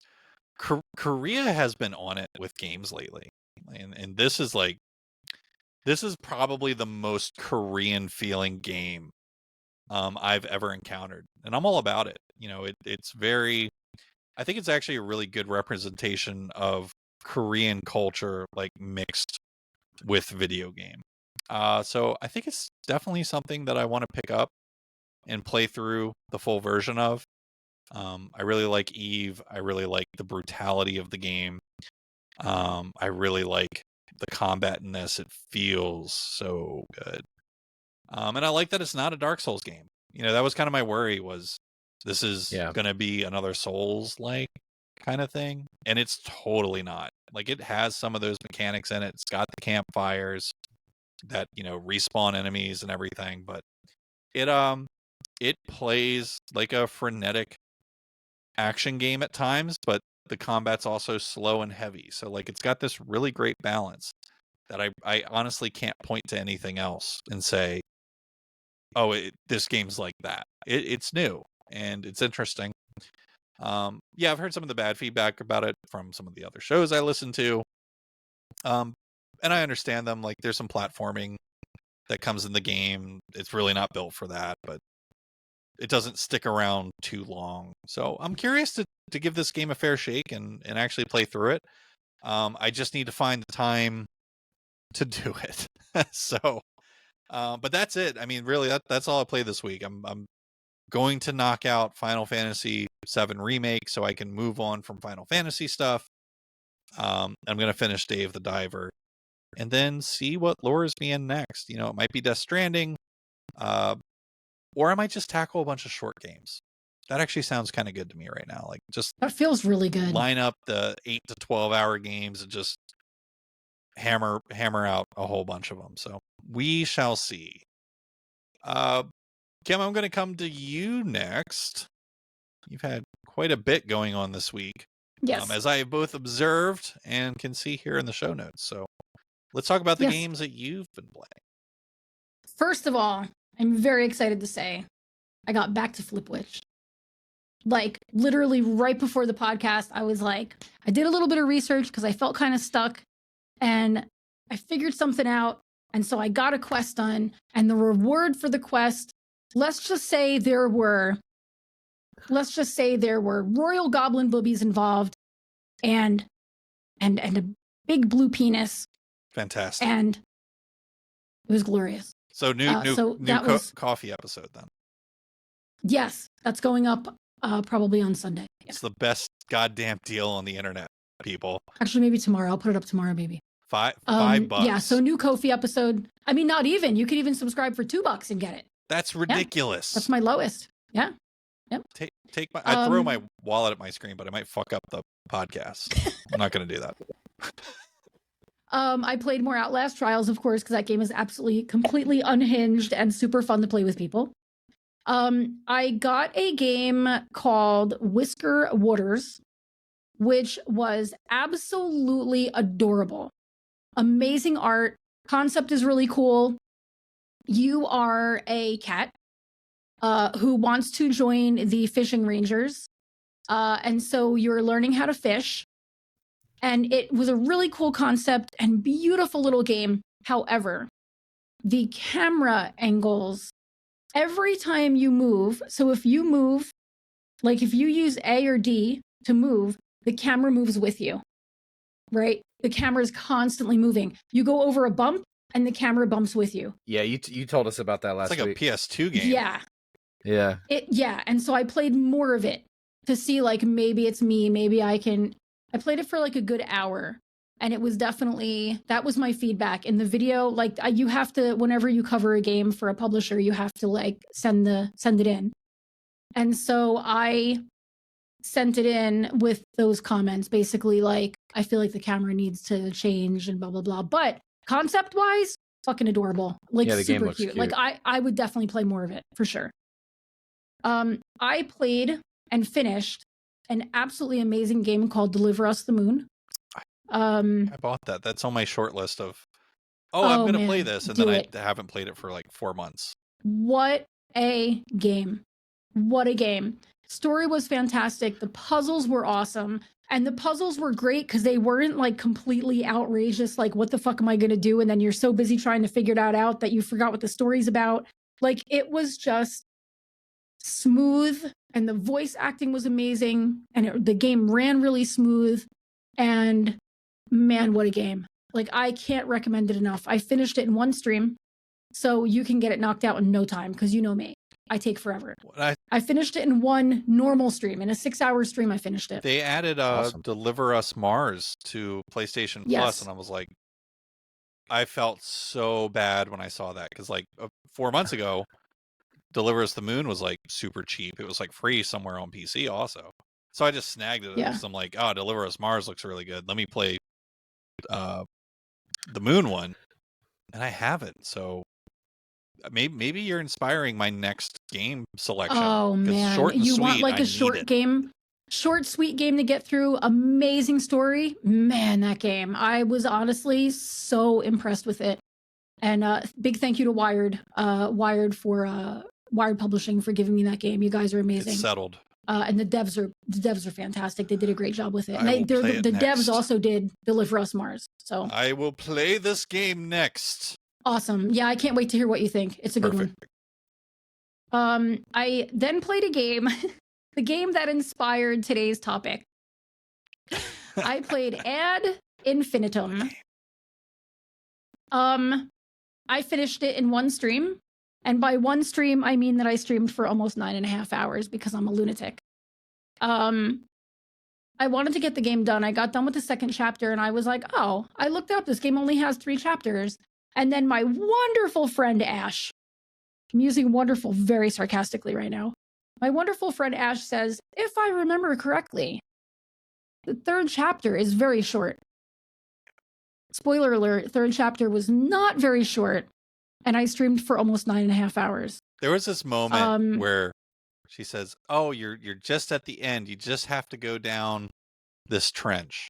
Korea has been on it with games lately, and this is probably the most Korean feeling game I've ever encountered, and I'm all about it. It's very. I think it's actually a really good representation of Korean culture, like mixed with video game. So I think it's definitely something that I want to pick up and play through the full version of. I really like Eve. I really like the brutality of the game. I really like the combat in this. It feels so good. And I like that it's not a Dark Souls game. That was kind of my worry, was this is going to be another Souls-like kind of thing. And it's totally not. Like, it has some of those mechanics in it. It's got the campfires that, respawn enemies and everything. But it plays like a frenetic action game at times, but the combat's also slow and heavy. So, like, it's got this really great balance that I honestly can't point to anything else and say, oh, this game's like that. It's new and it's interesting. I've heard some of the bad feedback about it from some of the other shows I listen to. And I understand them. Like, there's some platforming that comes in the game. It's really not built for that, but it doesn't stick around too long. So I'm curious to give this game a fair shake and actually play through it. I just need to find the time to do it. So, but that's it. I mean, really, that's all I played this week. I'm going to knock out Final Fantasy VII Remake so I can move on from Final Fantasy stuff. I'm going to finish Dave the Diver and then see what lures me in next. It might be Death Stranding, or I might just tackle a bunch of short games. That actually sounds kind of good to me right now. Like, just that feels really good. Line up the 8 to 12 hour games and just hammer out a whole bunch of them. So we shall see. Kim, I'm going to come to you next. You've had quite a bit going on this week. Yes. As I have both observed and can see here in the show notes. So let's talk about the games that you've been playing. First of all, I'm very excited to say I got back to Flipwitch. Like, literally right before the podcast, I was like, I did a little bit of research because I felt kind of stuck and I figured something out. And so I got a quest done, and the reward for the quest, let's just say there were royal goblin boobies involved and a big blue penis. Fantastic. And it was glorious. So new coffee episode then. Yes, that's going up probably on Sunday. Yeah. It's the best goddamn deal on the internet, people. Actually, maybe tomorrow. I'll put it up tomorrow, maybe. $5. Yeah, so new Ko-fi episode. I mean, not even. You could even subscribe for $2 and get it. That's ridiculous. Yeah, that's my lowest. Yeah. Yep. I throw my wallet at my screen, but I might fuck up the podcast. I'm not going to do that. I played more Outlast Trials, of course, because that game is absolutely completely unhinged and super fun to play with people. I got a game called Whisker Waters, which was absolutely adorable. Amazing art. Concept is really cool. You are a cat who wants to join the fishing rangers. And so you're learning how to fish. And it was a really cool concept and beautiful little game. However, the camera angles, every time you move, so if you move, like if you use A or D to move, the camera moves with you, right? The camera is constantly moving. You go over a bump and the camera bumps with you. Yeah, you told us about that last week. It's like a PS2 game. Yeah. Yeah. And so I played more of it to see, like, maybe it's me, maybe I played it for like a good hour, and it was definitely, that was my feedback in the video. Like, you have to, whenever you cover a game for a publisher, you have to like send it in. And so I sent it in with those comments, basically like, I feel like the camera needs to change and blah, blah, blah. But concept wise, fucking adorable. Like, yeah, the super game looks cute. cute. Like, I would definitely play more of it for sure. I played and finished an absolutely amazing game called Deliver Us the Moon. I bought that. That's on my short list of, I'm going to play this. And then I haven't played it for like 4 months. What a game. What a game. Story was fantastic. The puzzles were awesome. And the puzzles were great because they weren't like completely outrageous. Like, what the fuck am I going to do? And then you're so busy trying to figure that out that you forgot what the story's about. Like, it was just smooth. And the voice acting was amazing. And the game ran really smooth. And man, what a game. Like, I can't recommend it enough. I finished it in one stream. So you can get it knocked out in no time because you know me. I take forever. I finished it in one normal stream. In a 6-hour stream, I finished it. They added Awesome. Deliver Us Mars to PlayStation Plus, and I was like, I felt so bad when I saw that because like 4 months ago, Deliver Us the Moon was like super cheap. It was like free somewhere on PC also. So I just snagged it because I'm like, oh, Deliver Us Mars looks really good. Let me play the Moon one, and I haven't. So maybe you're inspiring my next game selection. Oh man, short and you sweet, want like a short game, short sweet game to get through. Amazing story, man. That game, I was honestly so impressed with it. And big thank you to Wired Publishing for giving me that game. You guys are amazing. It's settled. And the devs are fantastic. They did a great job with it. And the next. devs also did Deliver Us Mars. So I will play this game next. Awesome. Yeah, I can't wait to hear what you think. It's a good one. I then played a game, the game that inspired today's topic. I played Ad Infinitum. I finished it in one stream. And by one stream, I mean that I streamed for almost 9.5 hours because I'm a lunatic. I wanted to get the game done. I got done with the second chapter and I was like, oh, I looked up. This game only has 3 chapters. And then my wonderful friend Ash, I'm using wonderful very sarcastically right now. My wonderful friend Ash says, if I remember correctly, the 3rd chapter is very short. Spoiler alert, 3rd chapter was not very short. And I streamed for almost 9.5 hours. There was this moment where she says, oh, you're just at the end. You just have to go down this trench.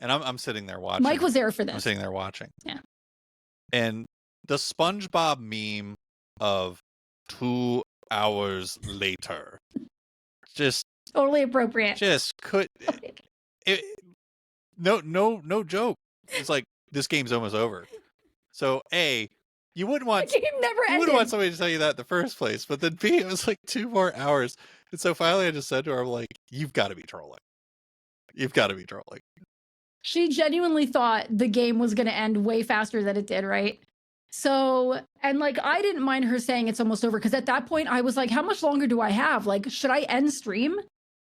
And I'm sitting there watching. Mike was there for this. I'm sitting there watching. Yeah. And the SpongeBob meme of 2 hours later, just totally appropriate. Just no joke. It's like this game's almost over. So you wouldn't want somebody to tell you that in the first place, but then B, it was like 2 more hours. And so finally I just said to her, I'm like, you've got to be trolling. You've got to be trolling. She genuinely thought the game was going to end way faster than it did, right? So, and like, I didn't mind her saying it's almost over because at that point I was like, how much longer do I have? Like, should I end stream?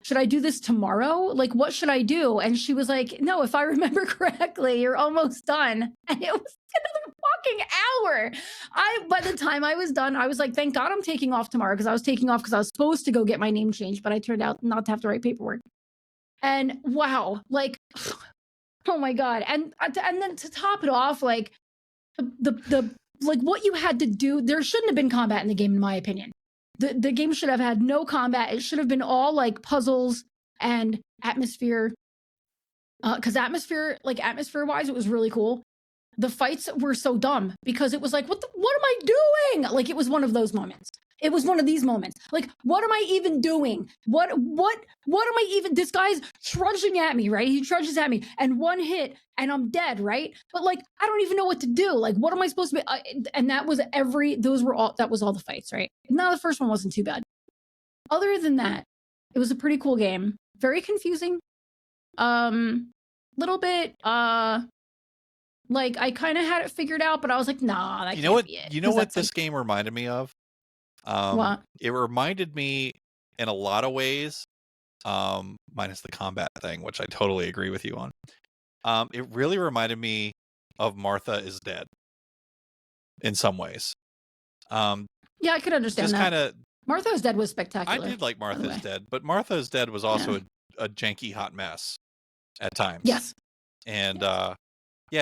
Should I do this tomorrow? Like, what should I do? And she was like, no, if I remember correctly, you're almost done. And it was another fucking hour. By the time I was done, I was like, thank God I'm taking off tomorrow because I was taking off because I was supposed to go get my name changed, but I turned out not to have to write paperwork. And wow, like, oh my God. And then to top it off, like the like what you had to do, there shouldn't have been combat in the game, in my opinion. The game should have had no combat. It should have been all like puzzles and atmosphere. Because atmosphere wise, it was really cool. The fights were so dumb because it was like, what am I doing? Like, it was one of those moments. It was one of these moments. Like, what am I even doing? What am I even, this guy's trudging at me, right? He trudges at me and one hit and I'm dead, right? But like, I don't even know what to do. Like, what am I supposed to be? And that was that was all the fights, right? Now the first one wasn't too bad. Other than that, it was a pretty cool game. Very confusing. Little bit, like I kind of had it figured out, but I was like, nah, that can't be it. You know what this game reminded me of? What? It reminded me in a lot of ways, minus the combat thing, which I totally agree with you on. It really reminded me of Martha is Dead in some ways. Yeah, I could understand that. Kinda, Martha is Dead was spectacular. I did like Martha is Dead, but Martha is Dead was also a janky hot mess at times. Yes. And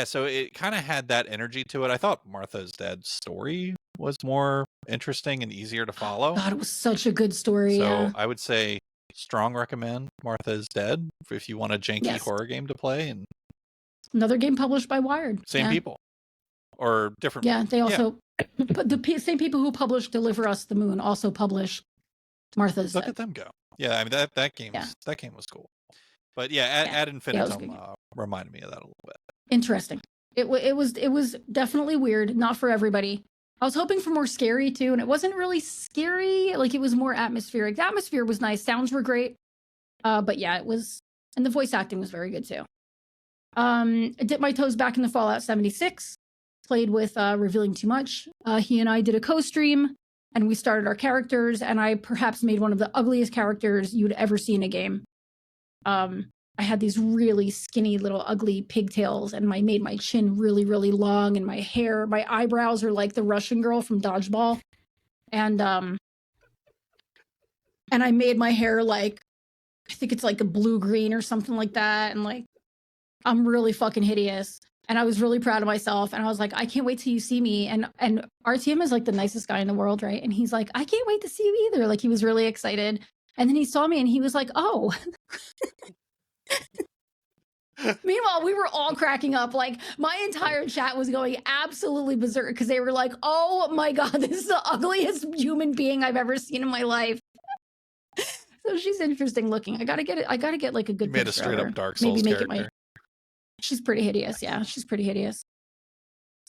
so it kind of had that energy to it. I thought Martha's Dead story was more interesting and easier to follow. God, it was such a good story. So I would say strong recommend Martha is Dead if you want a janky horror game to play. And another game published by Wired. Same people. Or different. Yeah, they also, but the same people who published Deliver Us the Moon also publish Martha's Dead. Look at them go. Yeah, I mean, that game was cool. But Ad Infinitum reminded me of that a little bit. Interesting. It was definitely weird, not for everybody. I was hoping for more scary too, and it wasn't really scary. Like, it was more atmospheric. The atmosphere was nice. Sounds were great. But yeah, it was, and the voice acting was very good too. I dipped my toes back into Fallout 76. Played with Revealing Too Much. He and I did a co-stream, and we started our characters, and I perhaps made one of the ugliest characters you'd ever see in a game. I had these really skinny little ugly pigtails, and I made my chin really, really long, and my eyebrows are like the Russian girl from Dodgeball. And I made my hair like, I think it's like a blue-green or something like that, and like, I'm really fucking hideous. And I was really proud of myself, and I was like, I can't wait till you see me. And RTM is like the nicest guy in the world, right? And he's like, I can't wait to see you either. Like, he was really excited. And then he saw me and he was like, oh. Meanwhile, we were all cracking up. Like, my entire chat was going absolutely berserk because they were like, oh my God, this is the ugliest human being I've ever seen in my life. So she's interesting looking. I gotta get like a good picture. Made a straight up Dark Souls character. She's pretty hideous. Yeah, she's pretty hideous.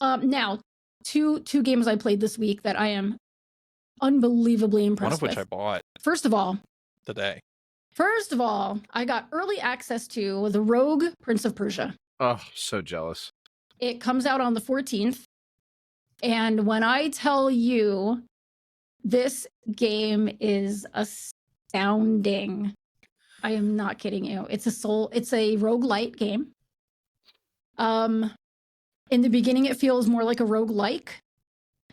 Now, two games I played this week that I am unbelievably impressed with. One of which I bought. First of all, today. First of all, I got early access to the Rogue Prince of Persia. Oh, so jealous. It comes out on the 14th. And when I tell you, this game is astounding. I am not kidding you. It's a roguelite game. In the beginning, it feels more like a roguelike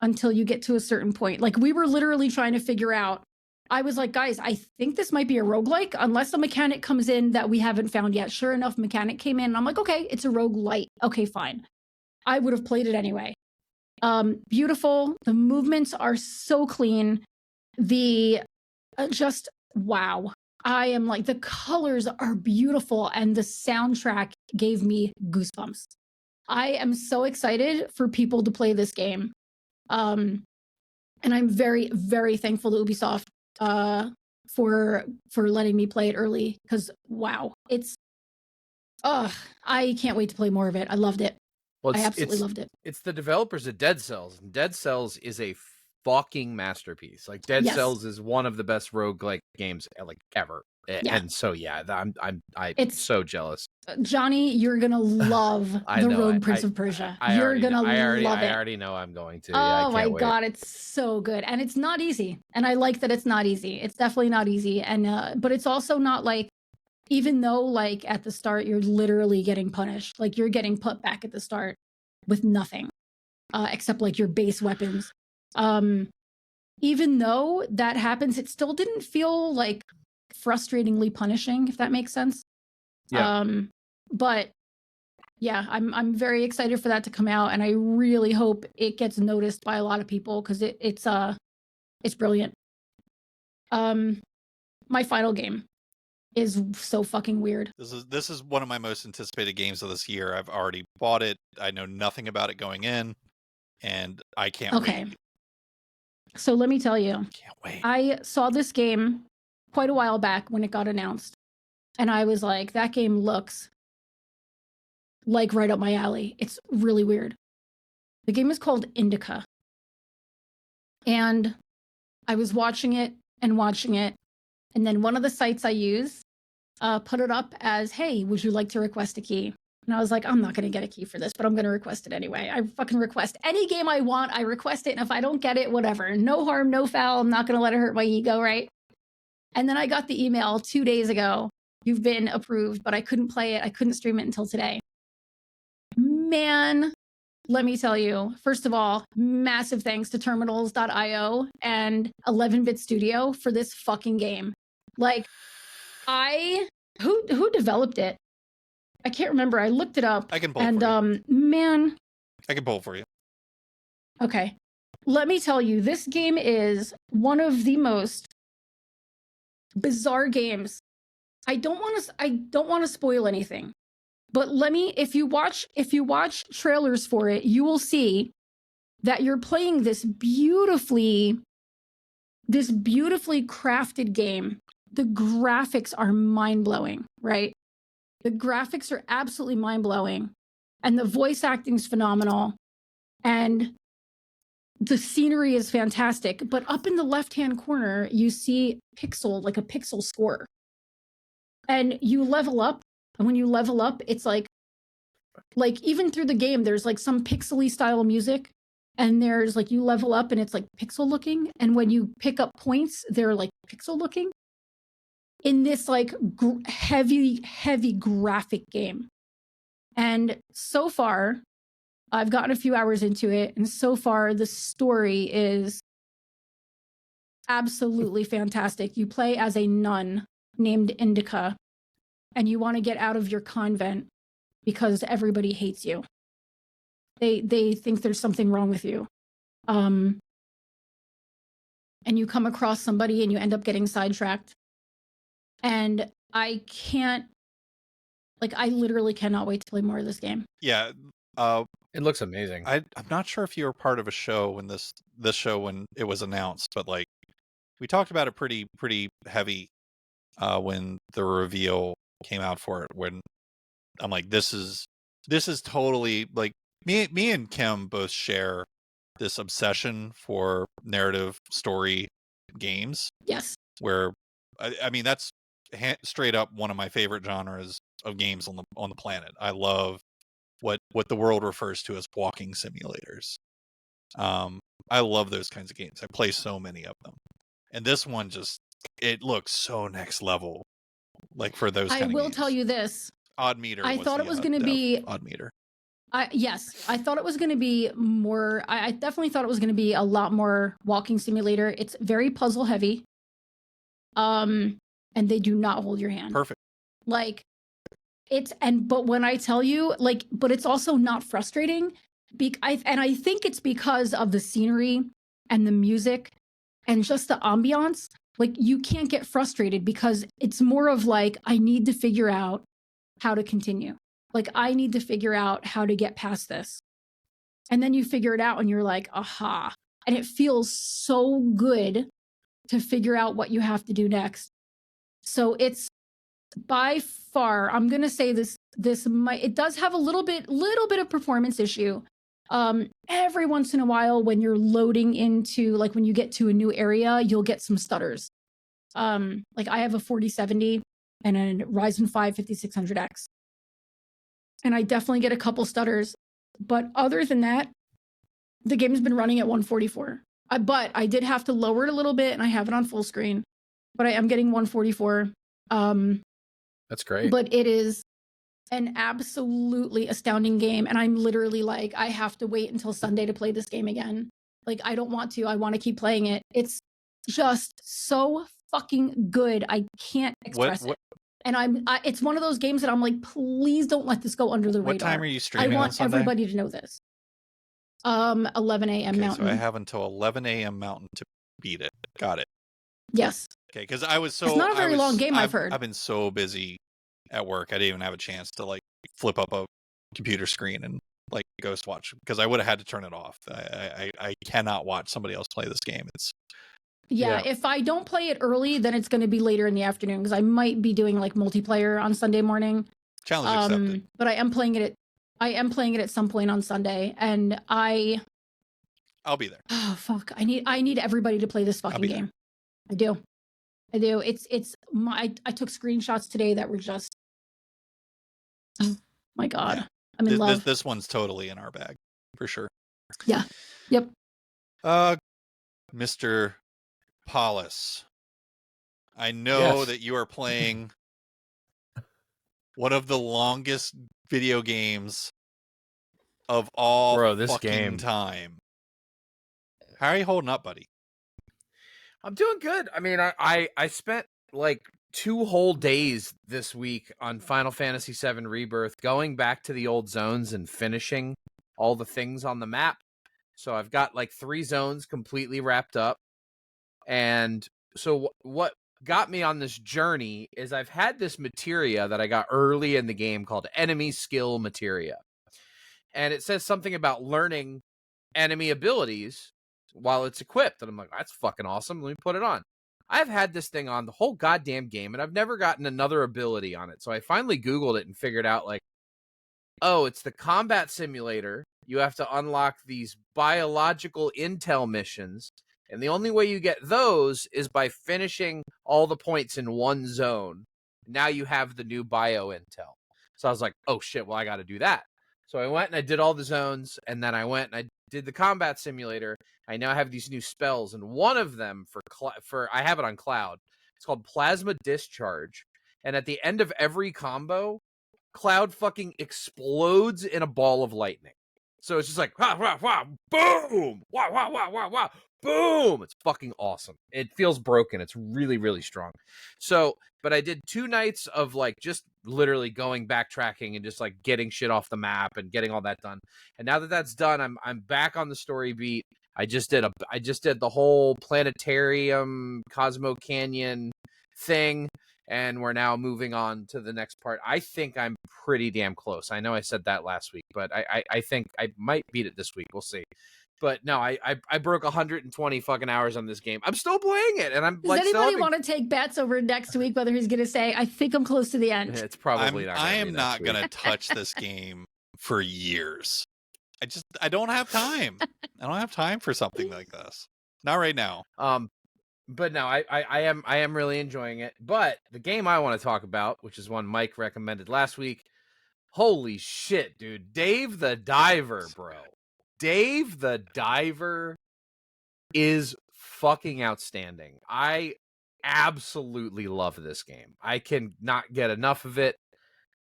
until you get to a certain point. Like, we were literally trying to figure out, I was like, guys, I think this might be a roguelike unless a mechanic comes in that we haven't found yet. Sure enough, mechanic came in and I'm like, okay, it's a roguelite. Okay, fine. I would have played it anyway. Beautiful. The movements are so clean. Wow. I am like, the colors are beautiful and the soundtrack gave me goosebumps. I am so excited for people to play this game. And I'm very, very thankful to Ubisoft for letting me play it early, because wow, I can't wait to play more of it. I loved it. Well, I absolutely loved it. It's the developers of Dead Cells, and Dead Cells is a fucking masterpiece. Like, Dead Cells is one of the best roguelike games like ever. Yeah. And so I'm so jealous. Johnny, you're gonna love the Rogue Prince of Persia. You're gonna love it. I already know I'm going to. Oh my God, it's so good, and it's not easy. And I like that it's not easy. It's definitely not easy, and but it's also not like, even though like at the start you're literally getting punished, like you're getting put back at the start with nothing, except like your base weapons. Even though that happens, it still didn't feel like frustratingly punishing, if that makes sense. Yeah. But yeah, I'm very excited for that to come out, and I really hope it gets noticed by a lot of people, because it's brilliant. My final game is so fucking weird. This is one of my most anticipated games of this year. I've already bought it. I know nothing about it going in, and I can't wait. So let me tell you. Can't wait. I saw this game quite a while back when it got announced, and I was like, that game looks like right up my alley. It's really weird. The game is called Indika. And I was watching it, and then one of the sites I use put it up as, hey, would you like to request a key? And I was like, I'm not going to get a key for this, but I'm going to request it anyway. I fucking request any game I want. I request it, and if I don't get it, whatever. No harm, no foul. I'm not going to let it hurt my ego, right? And then I got the email 2 days ago. You've been approved, but I couldn't play it. I couldn't stream it until today. Man, let me tell you, first of all, massive thanks to terminals.io and 11-Bit Studio for this fucking game. Like, who developed it? I can't remember. I looked it up. I can pull it for you. Man. I can pull it for you. Okay. Let me tell you, this game is one of the most bizarre games. I don't want to spoil anything. But if you watch trailers for it, you will see that you're playing this beautifully crafted game. The graphics are mind-blowing, right? The graphics are absolutely mind-blowing. And the voice acting is phenomenal. And the scenery is fantastic. But up in the left-hand corner, you see a pixel score. And you level up. And when you level up, it's like even through the game, there's like some pixely style music. And there's like you level up and it's like pixel looking. And when you pick up points, they're like pixel looking. In this like heavy graphic game. And so far, I've gotten a few hours into it. And so far, the story is absolutely fantastic. You play as a nun named Indika. And you want to get out of your convent because everybody hates you. They think there's something wrong with you. And you come across somebody and you end up getting sidetracked. And I literally cannot wait to play more of this game. Yeah. It looks amazing. I'm not sure if you were part of a show when this show when it was announced, but like we talked about it pretty heavy when the reveal came out for it. When I'm like, this is totally like me and Kim both share this obsession for narrative story games. Yes. Where I mean that's straight up one of my favorite genres of games on the planet. I love what the world refers to as walking simulators. I love those kinds of games. I play so many of them. And this one it looks so next level. Like for those kind of games. I will tell you this. Odd Meter. I thought it was going to be Odd Meter. Yes, I thought it was going to be more. I definitely thought it was going to be a lot more walking simulator. It's very puzzle heavy. And they do not hold your hand. Perfect. Like but when I tell you, like, but it's also not frustrating. I think it's because of the scenery and the music and just the ambiance. Like you can't get frustrated because it's more of like, I need to figure out how to continue. Like I need to figure out how to get past this. And then you figure it out and you're like, aha. And it feels so good to figure out what you have to do next. So it's by far, I'm going to say it does have a little bit of performance issue. Every once in a while when you're loading into, like when you get to a new area, you'll get some stutters. Like I have a 4070 and a Ryzen 5 5600X. And I definitely get a couple stutters. But other than that, the game's been running at 144. But I did have to lower it a little bit and I have it on full screen. But I am getting 144. That's great. But it is an absolutely astounding game. And I'm literally like, I have to wait until Sunday to play this game again. Like, I don't want to. I want to keep playing it. It's just so fucking good. I can't express it. And it's one of those games that I'm like, please don't let this go under the radar. What time are you streaming I want on Sunday? everybody to know this. 11 a.m. Mountain. So I have until 11 a.m. Mountain to beat it. Got it. Yes. Okay, because I was so. It's not a very long game, I've heard. I've been so busy at work. I didn't even have a chance to like flip up a computer screen and like ghost watch because I would have had to turn it off. I cannot watch somebody else play this game. Yeah, if I don't play it early, then it's going to be later in the afternoon because I might be doing like multiplayer on Sunday morning. Challenge accepted. But I am playing it at some point on Sunday, and I'll be there. Oh fuck! I need everybody to play this fucking game. I do. I took screenshots today that were just. Oh my god! Yeah. I'm in love. This one's totally in our bag for sure. Yeah. Yep. Mr. Paulus, I know that you are playing one of the longest video games of all fucking time. How are you holding up, buddy? I'm doing good. I mean, I spent like 2 whole days this week on Final Fantasy VII Rebirth, going back to the old zones and finishing all the things on the map. So I've got like 3 zones completely wrapped up. And so what got me on this journey is I've had this materia that I got early in the game called enemy skill materia. And it says something about learning enemy abilities while it's equipped. And I'm like, that's fucking awesome. Let me put it on. I've had this thing on the whole goddamn game, and I've never gotten another ability on it. So I finally Googled it and figured out, like, oh, it's the combat simulator. You have to unlock these biological intel missions. And the only way you get those is by finishing all the points in one zone. Now you have the new bio intel. So I was like, oh shit, well, I got to do that. So I went and I did all the zones, and then I went and I did the combat simulator. I now have these new spells, and one of them for I have it on cloud. It's called Plasma Discharge. And at the end of every combo, Cloud fucking explodes in a ball of lightning. So it's just like, wah, wah, wah, boom, wah, wah, wah, wah, wah, boom. It's fucking awesome. It feels broken. It's really, really strong. So, but I did 2 nights of like just literally going backtracking and just like getting shit off the map and getting all that done. And now that that's done, I'm back on the story beat. I just did the whole planetarium, Cosmo Canyon thing. And we're now moving on to the next part. I think I'm pretty damn close. I know I said that last week, but I think I might beat it this week. We'll see. But no, I broke 120 fucking hours on this game. I'm still playing it, and I'm Does anybody want to take bets over next week whether he's going to say, I think I'm close to the end? It's probably not. I am not going to touch this game for years. I don't have time. I don't have time for something like this. Not right now. But no, I am really enjoying it. But the game I want to talk about, which is one Mike recommended last week, holy shit, dude. Dave the Diver, bro. Dave the Diver is fucking outstanding. I absolutely love this game. I can not get enough of it.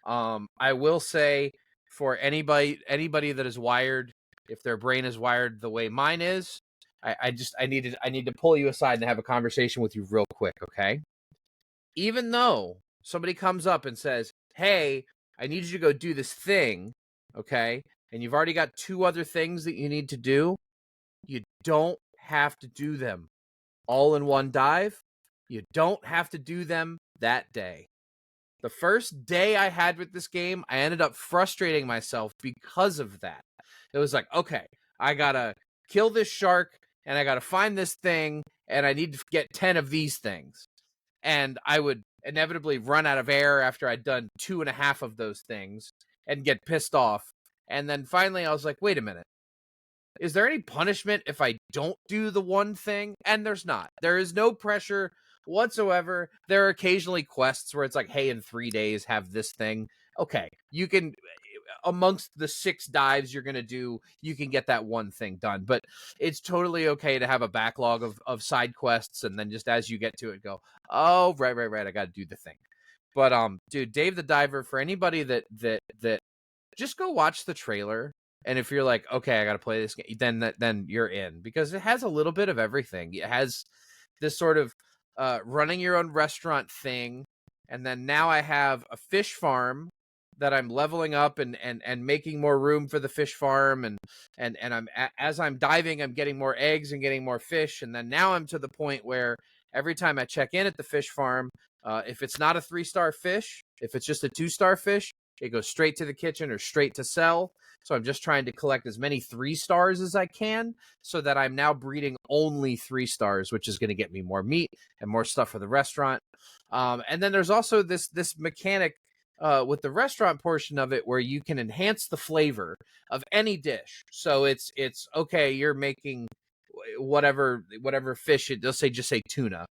I will say, for anybody that is wired, if their brain is wired the way mine is, I need to pull you aside and have a conversation with you real quick, okay? Even though somebody comes up and says, hey, I need you to go do this thing, okay? And you've already got 2 other things that you need to do, you don't have to do them all in one dive. You don't have to do them that day. The first day I had with this game, I ended up frustrating myself because of that. It was like, okay, I gotta kill this shark, and I gotta find this thing, and I need to get 10 of these things. And I would inevitably run out of air after I'd done 2.5 of those things and get pissed off. And then finally I was like, wait a minute. Is there any punishment if I don't do the one thing? And there's not. There is no pressure whatsoever. There are occasionally quests where it's like, hey, in 3 days, have this thing. Okay, you can, amongst the 6 dives you're going to do, you can get that one thing done. But it's totally okay to have a backlog of side quests, and then just as you get to it, go, oh, right, I got to do the thing. But, dude, Dave the Diver, for anybody that just go watch the trailer. And if you're like, okay, I got to play this game, then you're in, because it has a little bit of everything. It has this sort of running your own restaurant thing. And then now I have a fish farm that I'm leveling up and making more room for the fish farm. And I'm, as I'm diving, I'm getting more eggs and getting more fish. And then now I'm to the point where every time I check in at the fish farm, if it's not a 3-star fish, if it's just a 2-star fish, it goes straight to the kitchen or straight to sell. So I'm just trying to collect as many 3 stars as I can, so that I'm now breeding only 3 stars, which is going to get me more meat and more stuff for the restaurant. And then there's also this mechanic with the restaurant portion of it where you can enhance the flavor of any dish. So it's okay, you're making whatever fish, let's say just say tuna.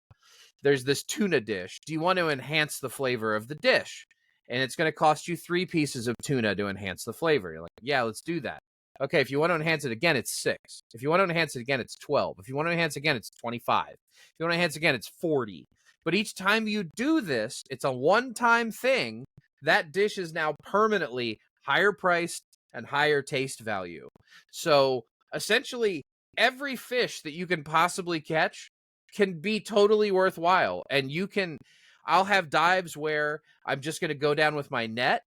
There's this tuna dish. Do you want to enhance the flavor of the dish? And it's going to cost you 3 pieces of tuna to enhance the flavor. You're like, yeah, let's do that. Okay, if you want to enhance it again, it's 6. If you want to enhance it again, it's 12. If you want to enhance again, it's 25. If you want to enhance again, it's 40. But each time you do this, it's a one-time thing. That dish is now permanently higher priced and higher taste value. So essentially, every fish that you can possibly catch can be totally worthwhile. And I'll have dives where I'm just going to go down with my net.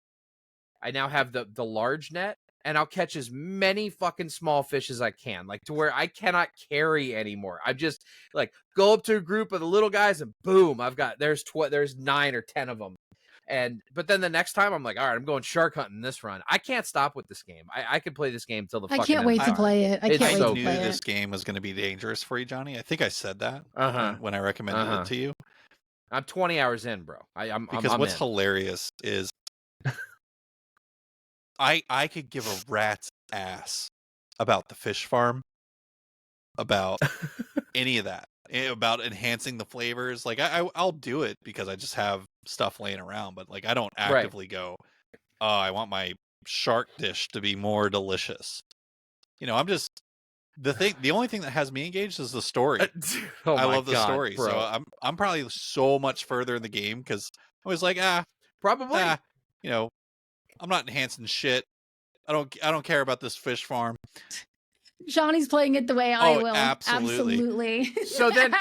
I now have the large net, and I'll catch as many fucking small fish as I can, like to where I cannot carry anymore. I just like go up to a group of the little guys and boom, there's 9 or 10 of them. But then the next time I'm like, all right, I'm going shark hunting this run. I can't stop with this game. I could play this game till the I fucking can't end wait of to time. play it. I It's can't wait so to knew play this it. game was going to be dangerous for you, Johnny. I think I said that when I recommended it to you. I'm 20 hours in, bro. I'm what's in. hilarious is I could give a rat's ass about the fish farm, about any of that, about enhancing the flavors. Like I'll do it because I just have stuff laying around, but like I don't actively go, oh, I want my shark dish to be more delicious. I'm just the only thing that has me engaged is the story. I love the story, bro. so I'm probably so much further in the game because I was like, probably, I'm not enhancing shit. I don't care about this fish farm. Johnny's playing it the way I will. Absolutely. So then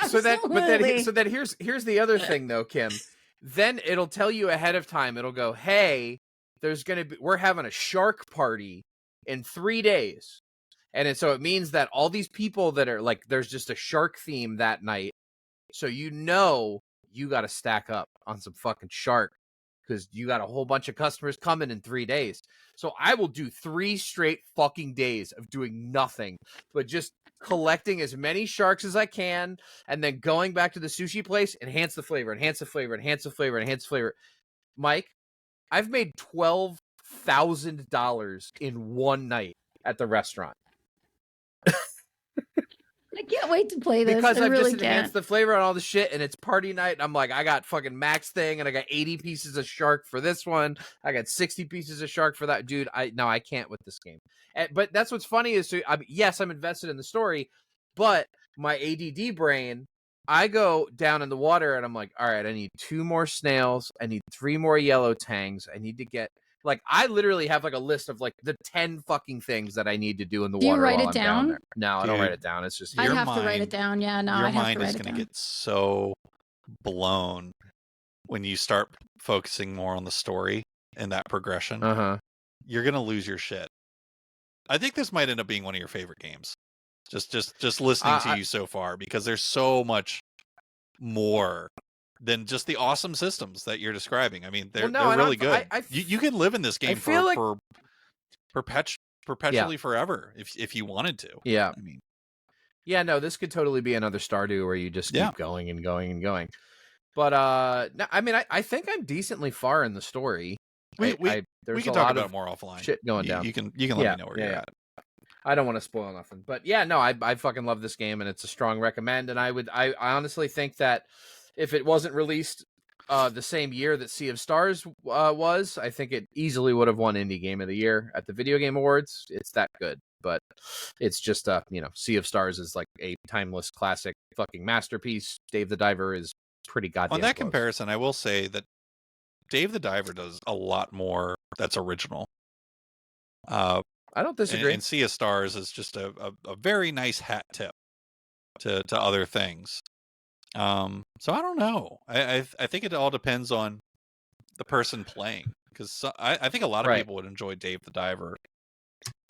here's the other thing though, Kim. Then it'll tell you ahead of time. It'll go, hey, we're having a shark party in 3 days. And so it means that all these people that are like, there's just a shark theme that night. So you got to stack up on some fucking shark because you got a whole bunch of customers coming in 3 days. So I will do 3 straight fucking days of doing nothing but just collecting as many sharks as I can and then going back to the sushi place, enhance the flavor. Mike, I've made $12,000 in one night at the restaurant. I can't wait to play this. Because I've really just enhanced the flavor on all the shit, and it's party night, and I'm like, I got fucking max thing, and I got 80 pieces of shark for this one. I got 60 pieces of shark for that. Dude, I can't with this game. But that's what's funny is, yes, I'm invested in the story, but my ADD brain, I go down in the water, and I'm like, all right, I need 2 more snails. I need 3 more yellow tangs. I need to get... Like, I literally have, like, a list of, like, the 10 fucking things that I need to do in the water. Do you write while it I'm down? down there. No, I don't write it down. It's just... I'd have to write it down. Yeah, no, your I'd have mind to write is it going down. to get so blown when you start focusing more on the story and that progression. You're going to lose your shit. I think this might end up being one of your favorite games. Just listening to you so far, because there's so much more than just the awesome systems that you're describing. I mean, they're really good. You can live in this game for perpetually forever if you wanted to. Yeah. I mean, yeah, no, this could totally be another Stardew where you just keep going and going and going. But no, I mean, I think I'm decently far in the story. We can talk about it more offline. Shit going down. You can let me know where you're at. I don't want to spoil nothing, but yeah, no, I fucking love this game, and it's a strong recommend. And I honestly think that if it wasn't released the same year that Sea of Stars was, I think it easily would have won Indie Game of the Year at the Video Game Awards. It's that good, but it's just Sea of Stars is like a timeless classic fucking masterpiece. Dave the Diver is pretty goddamn On that close. comparison, I will say that Dave the Diver does a lot more that's original. I don't disagree. And Sea of Stars is just a very nice hat tip to other things. So I don't know. I think it all depends on the person playing, because I think a lot of people would enjoy Dave the Diver.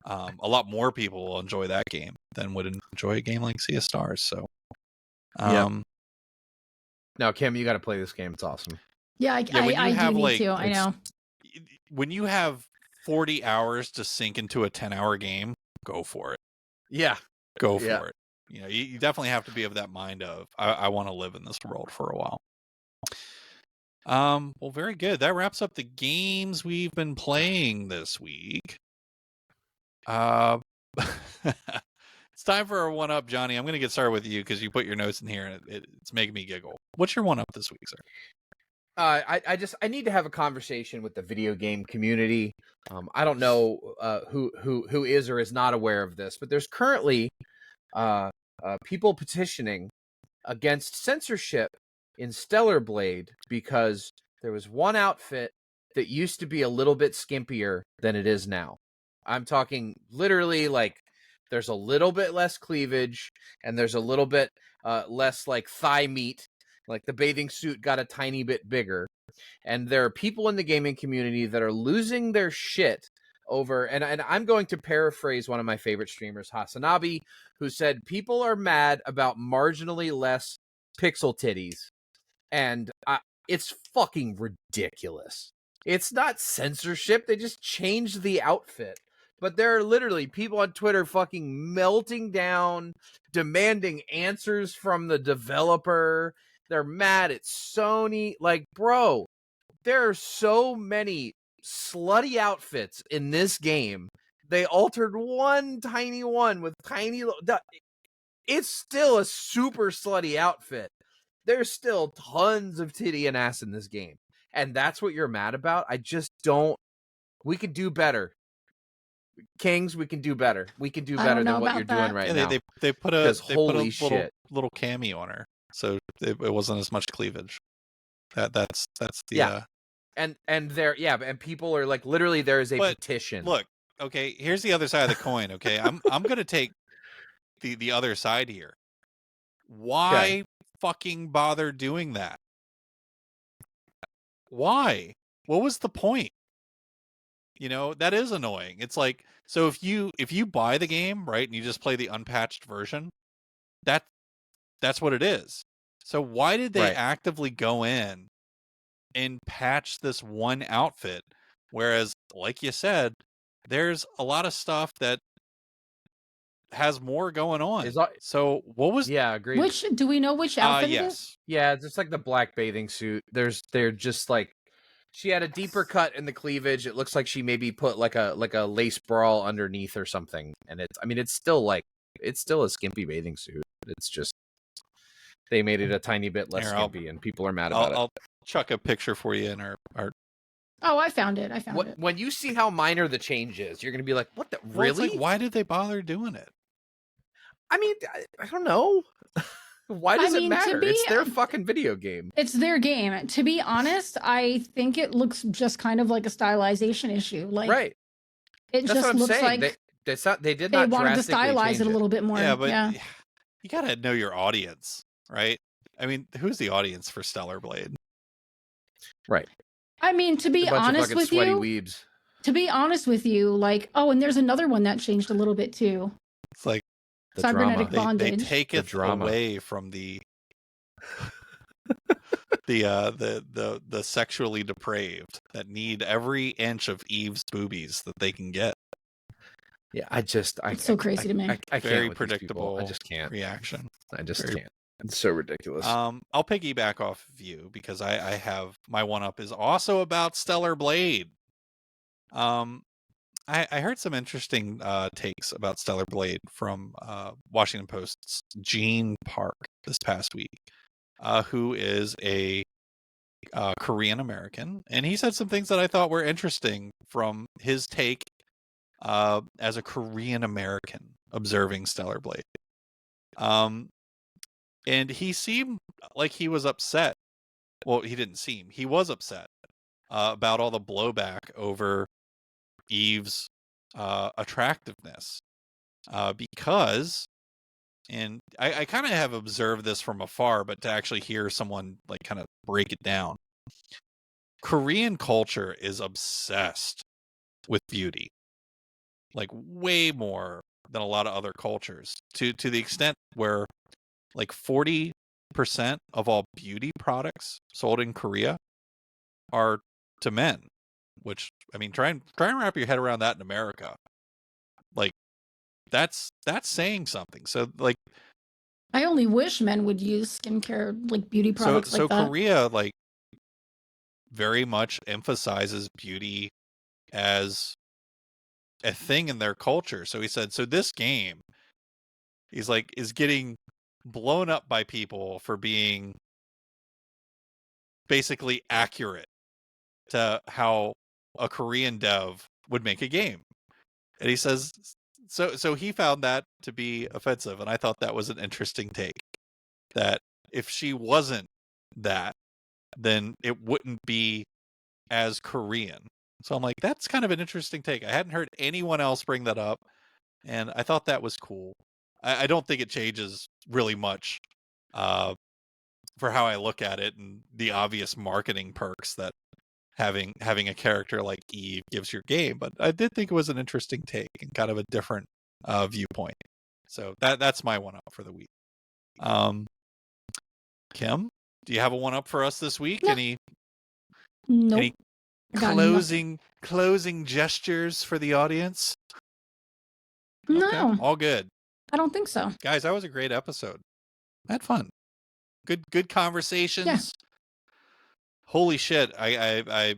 A lot more people will enjoy that game than would enjoy a game like Sea of Stars. So, Now, Kim, you got to play this game. It's awesome. Yeah, I do need to. I know. When you have 40 hours to sink into a 10-hour game, go for it. Yeah. Go for it. You definitely have to be of that mind of, I want to live in this world for a while. Well, very good. That wraps up the games we've been playing this week. It's time for our one-up, Johnny. I'm going to get started with you because you put your notes in here, and it's making me giggle. What's your one-up this week, sir? I need to have a conversation with the video game community. I don't know who is or is not aware of this, but there's currently people petitioning against censorship in Stellar Blade because there was one outfit that used to be a little bit skimpier than it is now. I'm talking literally like there's a little bit less cleavage and there's a little bit less like thigh meat. Like the bathing suit got a tiny bit bigger. And there are people in the gaming community that are losing their shit over, and I'm going to paraphrase one of my favorite streamers, Hasanabi, who said, people are mad about marginally less pixel titties, and it's fucking ridiculous. It's not censorship, they just changed the outfit. But there are literally people on Twitter fucking melting down, demanding answers from the developer. They're mad at Sony. Like, bro, there are so many slutty outfits in this game. They altered one tiny one with tiny... It's still a super slutty outfit. There's still tons of titty and ass in this game. And that's what you're mad about? I just don't... We could do better. Kings, we can do better. We can do better than what you're doing right now. They put a little cameo on her, so it wasn't as much cleavage. That's the and there and people are like, literally there is a petition. Look, okay, here's the other side of the coin. Okay, I'm gonna take the other side here. Why fucking bother doing that? Why? What was the point? You know, that is annoying. It's like, so if you buy the game, right, and you just play the unpatched version, that's what it is. So why did they actively go in and patch this one outfit? Whereas, like you said, there's a lot of stuff that has more going on. So what was... Yeah, agreed. Do we know which outfit it is? Yeah, it's just like the black bathing suit. They're just like, she had a deeper cut in the cleavage. It looks like she maybe put like a lace bra underneath or something. And it's still a skimpy bathing suit. It's just, they made it a tiny bit less skimpy, and people are mad about it. I'll chuck a picture for you in our... Oh, I found it. it. When you see how minor the change is, you're going to be like, what the... Well, really? Like, why did they bother doing it? I mean, I don't know. Why does it matter? It's their fucking video game. It's their game. To be honest, I think it looks just kind of like a stylization issue. Like, it just looks like they did not wanted to stylize it a little bit more. Yeah, but you gotta know your audience, right? I mean, who's the audience for Stellar Blade? Right. I mean, to be honest with you, weebs. To be honest with you, like, and there's another one that changed a little bit too. It's like cybernetic bondage. They take it away from the sexually depraved that need every inch of Eve's boobies that they can get. Yeah, it's so crazy to me. I can't. Very predictable. I just can't. Reaction. I just can't. It's so ridiculous. I'll piggyback off of you because I have my one up is also about Stellar Blade. I heard some interesting takes about Stellar Blade from Washington Post's Gene Park this past week, who is a Korean American, and he said some things that I thought were interesting from his take as a Korean American observing Stellar Blade. And he seemed like he was upset. Well, he didn't seem. He was upset about all the blowback over Eve's attractiveness because, and I kind of have observed this from afar, but to actually hear someone like kind of break it down, Korean culture is obsessed with beauty, like way more than a lot of other cultures, to the extent where like 40% of all beauty products sold in Korea are to men. Which, I mean, try and wrap your head around that in America. Like, that's saying something. So, like, I only wish men would use skincare, like beauty products like that. So Korea, like, very much emphasizes beauty as a thing in their culture. So he said, so this game, he's like, is getting blown up by people for being basically accurate to how a Korean dev would make a game. And he says, so he found that to be offensive. And I thought that was an interesting take, that if she wasn't that, then it wouldn't be as Korean. So I'm like, that's kind of an interesting take. I hadn't heard anyone else bring that up, and I thought that was cool. I don't think it changes really much for how I look at it and the obvious marketing perks that having a character like Eve gives your game, but I did think it was an interesting take and kind of a different viewpoint. So that's my one up for the week. Kim, do you have a one up for us this week? No. Any Nope. closing gestures for the audience? No, Okay, all good. I don't think so. Guys, that was a great episode. I had fun. Good conversations. Yeah. Holy shit! I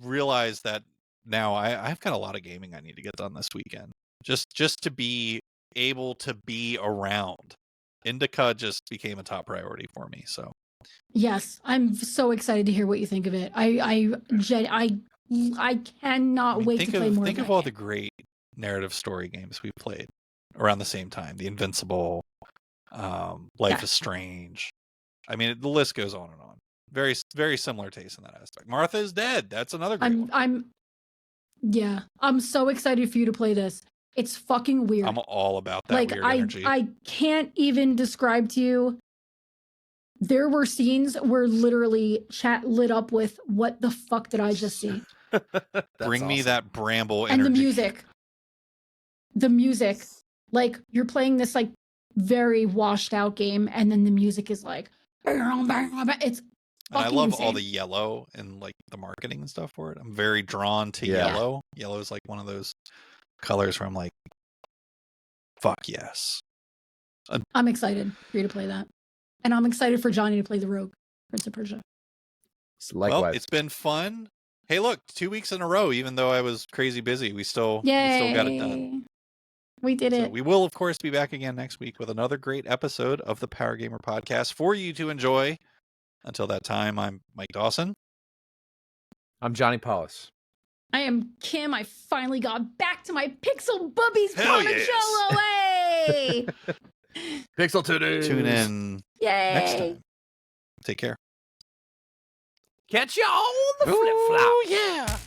realized that now I've got a lot of gaming I need to get done this weekend. Just to be able to be around. Indika just became a top priority for me. So Yes, I'm so excited to hear what you think of it. I cannot wait to play more. Think of all the great narrative story games we've played around the same time. The Invincible, Life is Strange. I mean, the list goes on and on. Very, very similar taste in that aspect. Martha is Dead. That's another great one. I'm so excited for you to play this. It's fucking weird. I'm all about that weird energy. I can't even describe to you. There were scenes where literally chat lit up with, what the fuck did I just see? Bring me that bramble energy. And the music, like you're playing this like very washed out game, and then the music is like, it's and I love insane. all the yellow and like the marketing and stuff for it. I'm very drawn to yellow. Yellow is like one of those colors where I'm like, fuck yes. I'm excited for you to play that. And I'm excited for Johnny to play the Rogue, Prince of Persia. Likewise. Well, it's been fun. Hey, look, 2 weeks in a row, even though I was crazy busy, we still got it done. We did it. We will, of course, be back again next week with another great episode of the Power Gamer Podcast for you to enjoy. Until that time, I'm Mike Dawson. I'm Johnny Paulus. I am Kim. I finally got back to my Pixel Bubbies Hell yes. Poncholo. Hey! Pixel Tune. Tune in next time. Take care. Catch you on the flip flop. Yeah.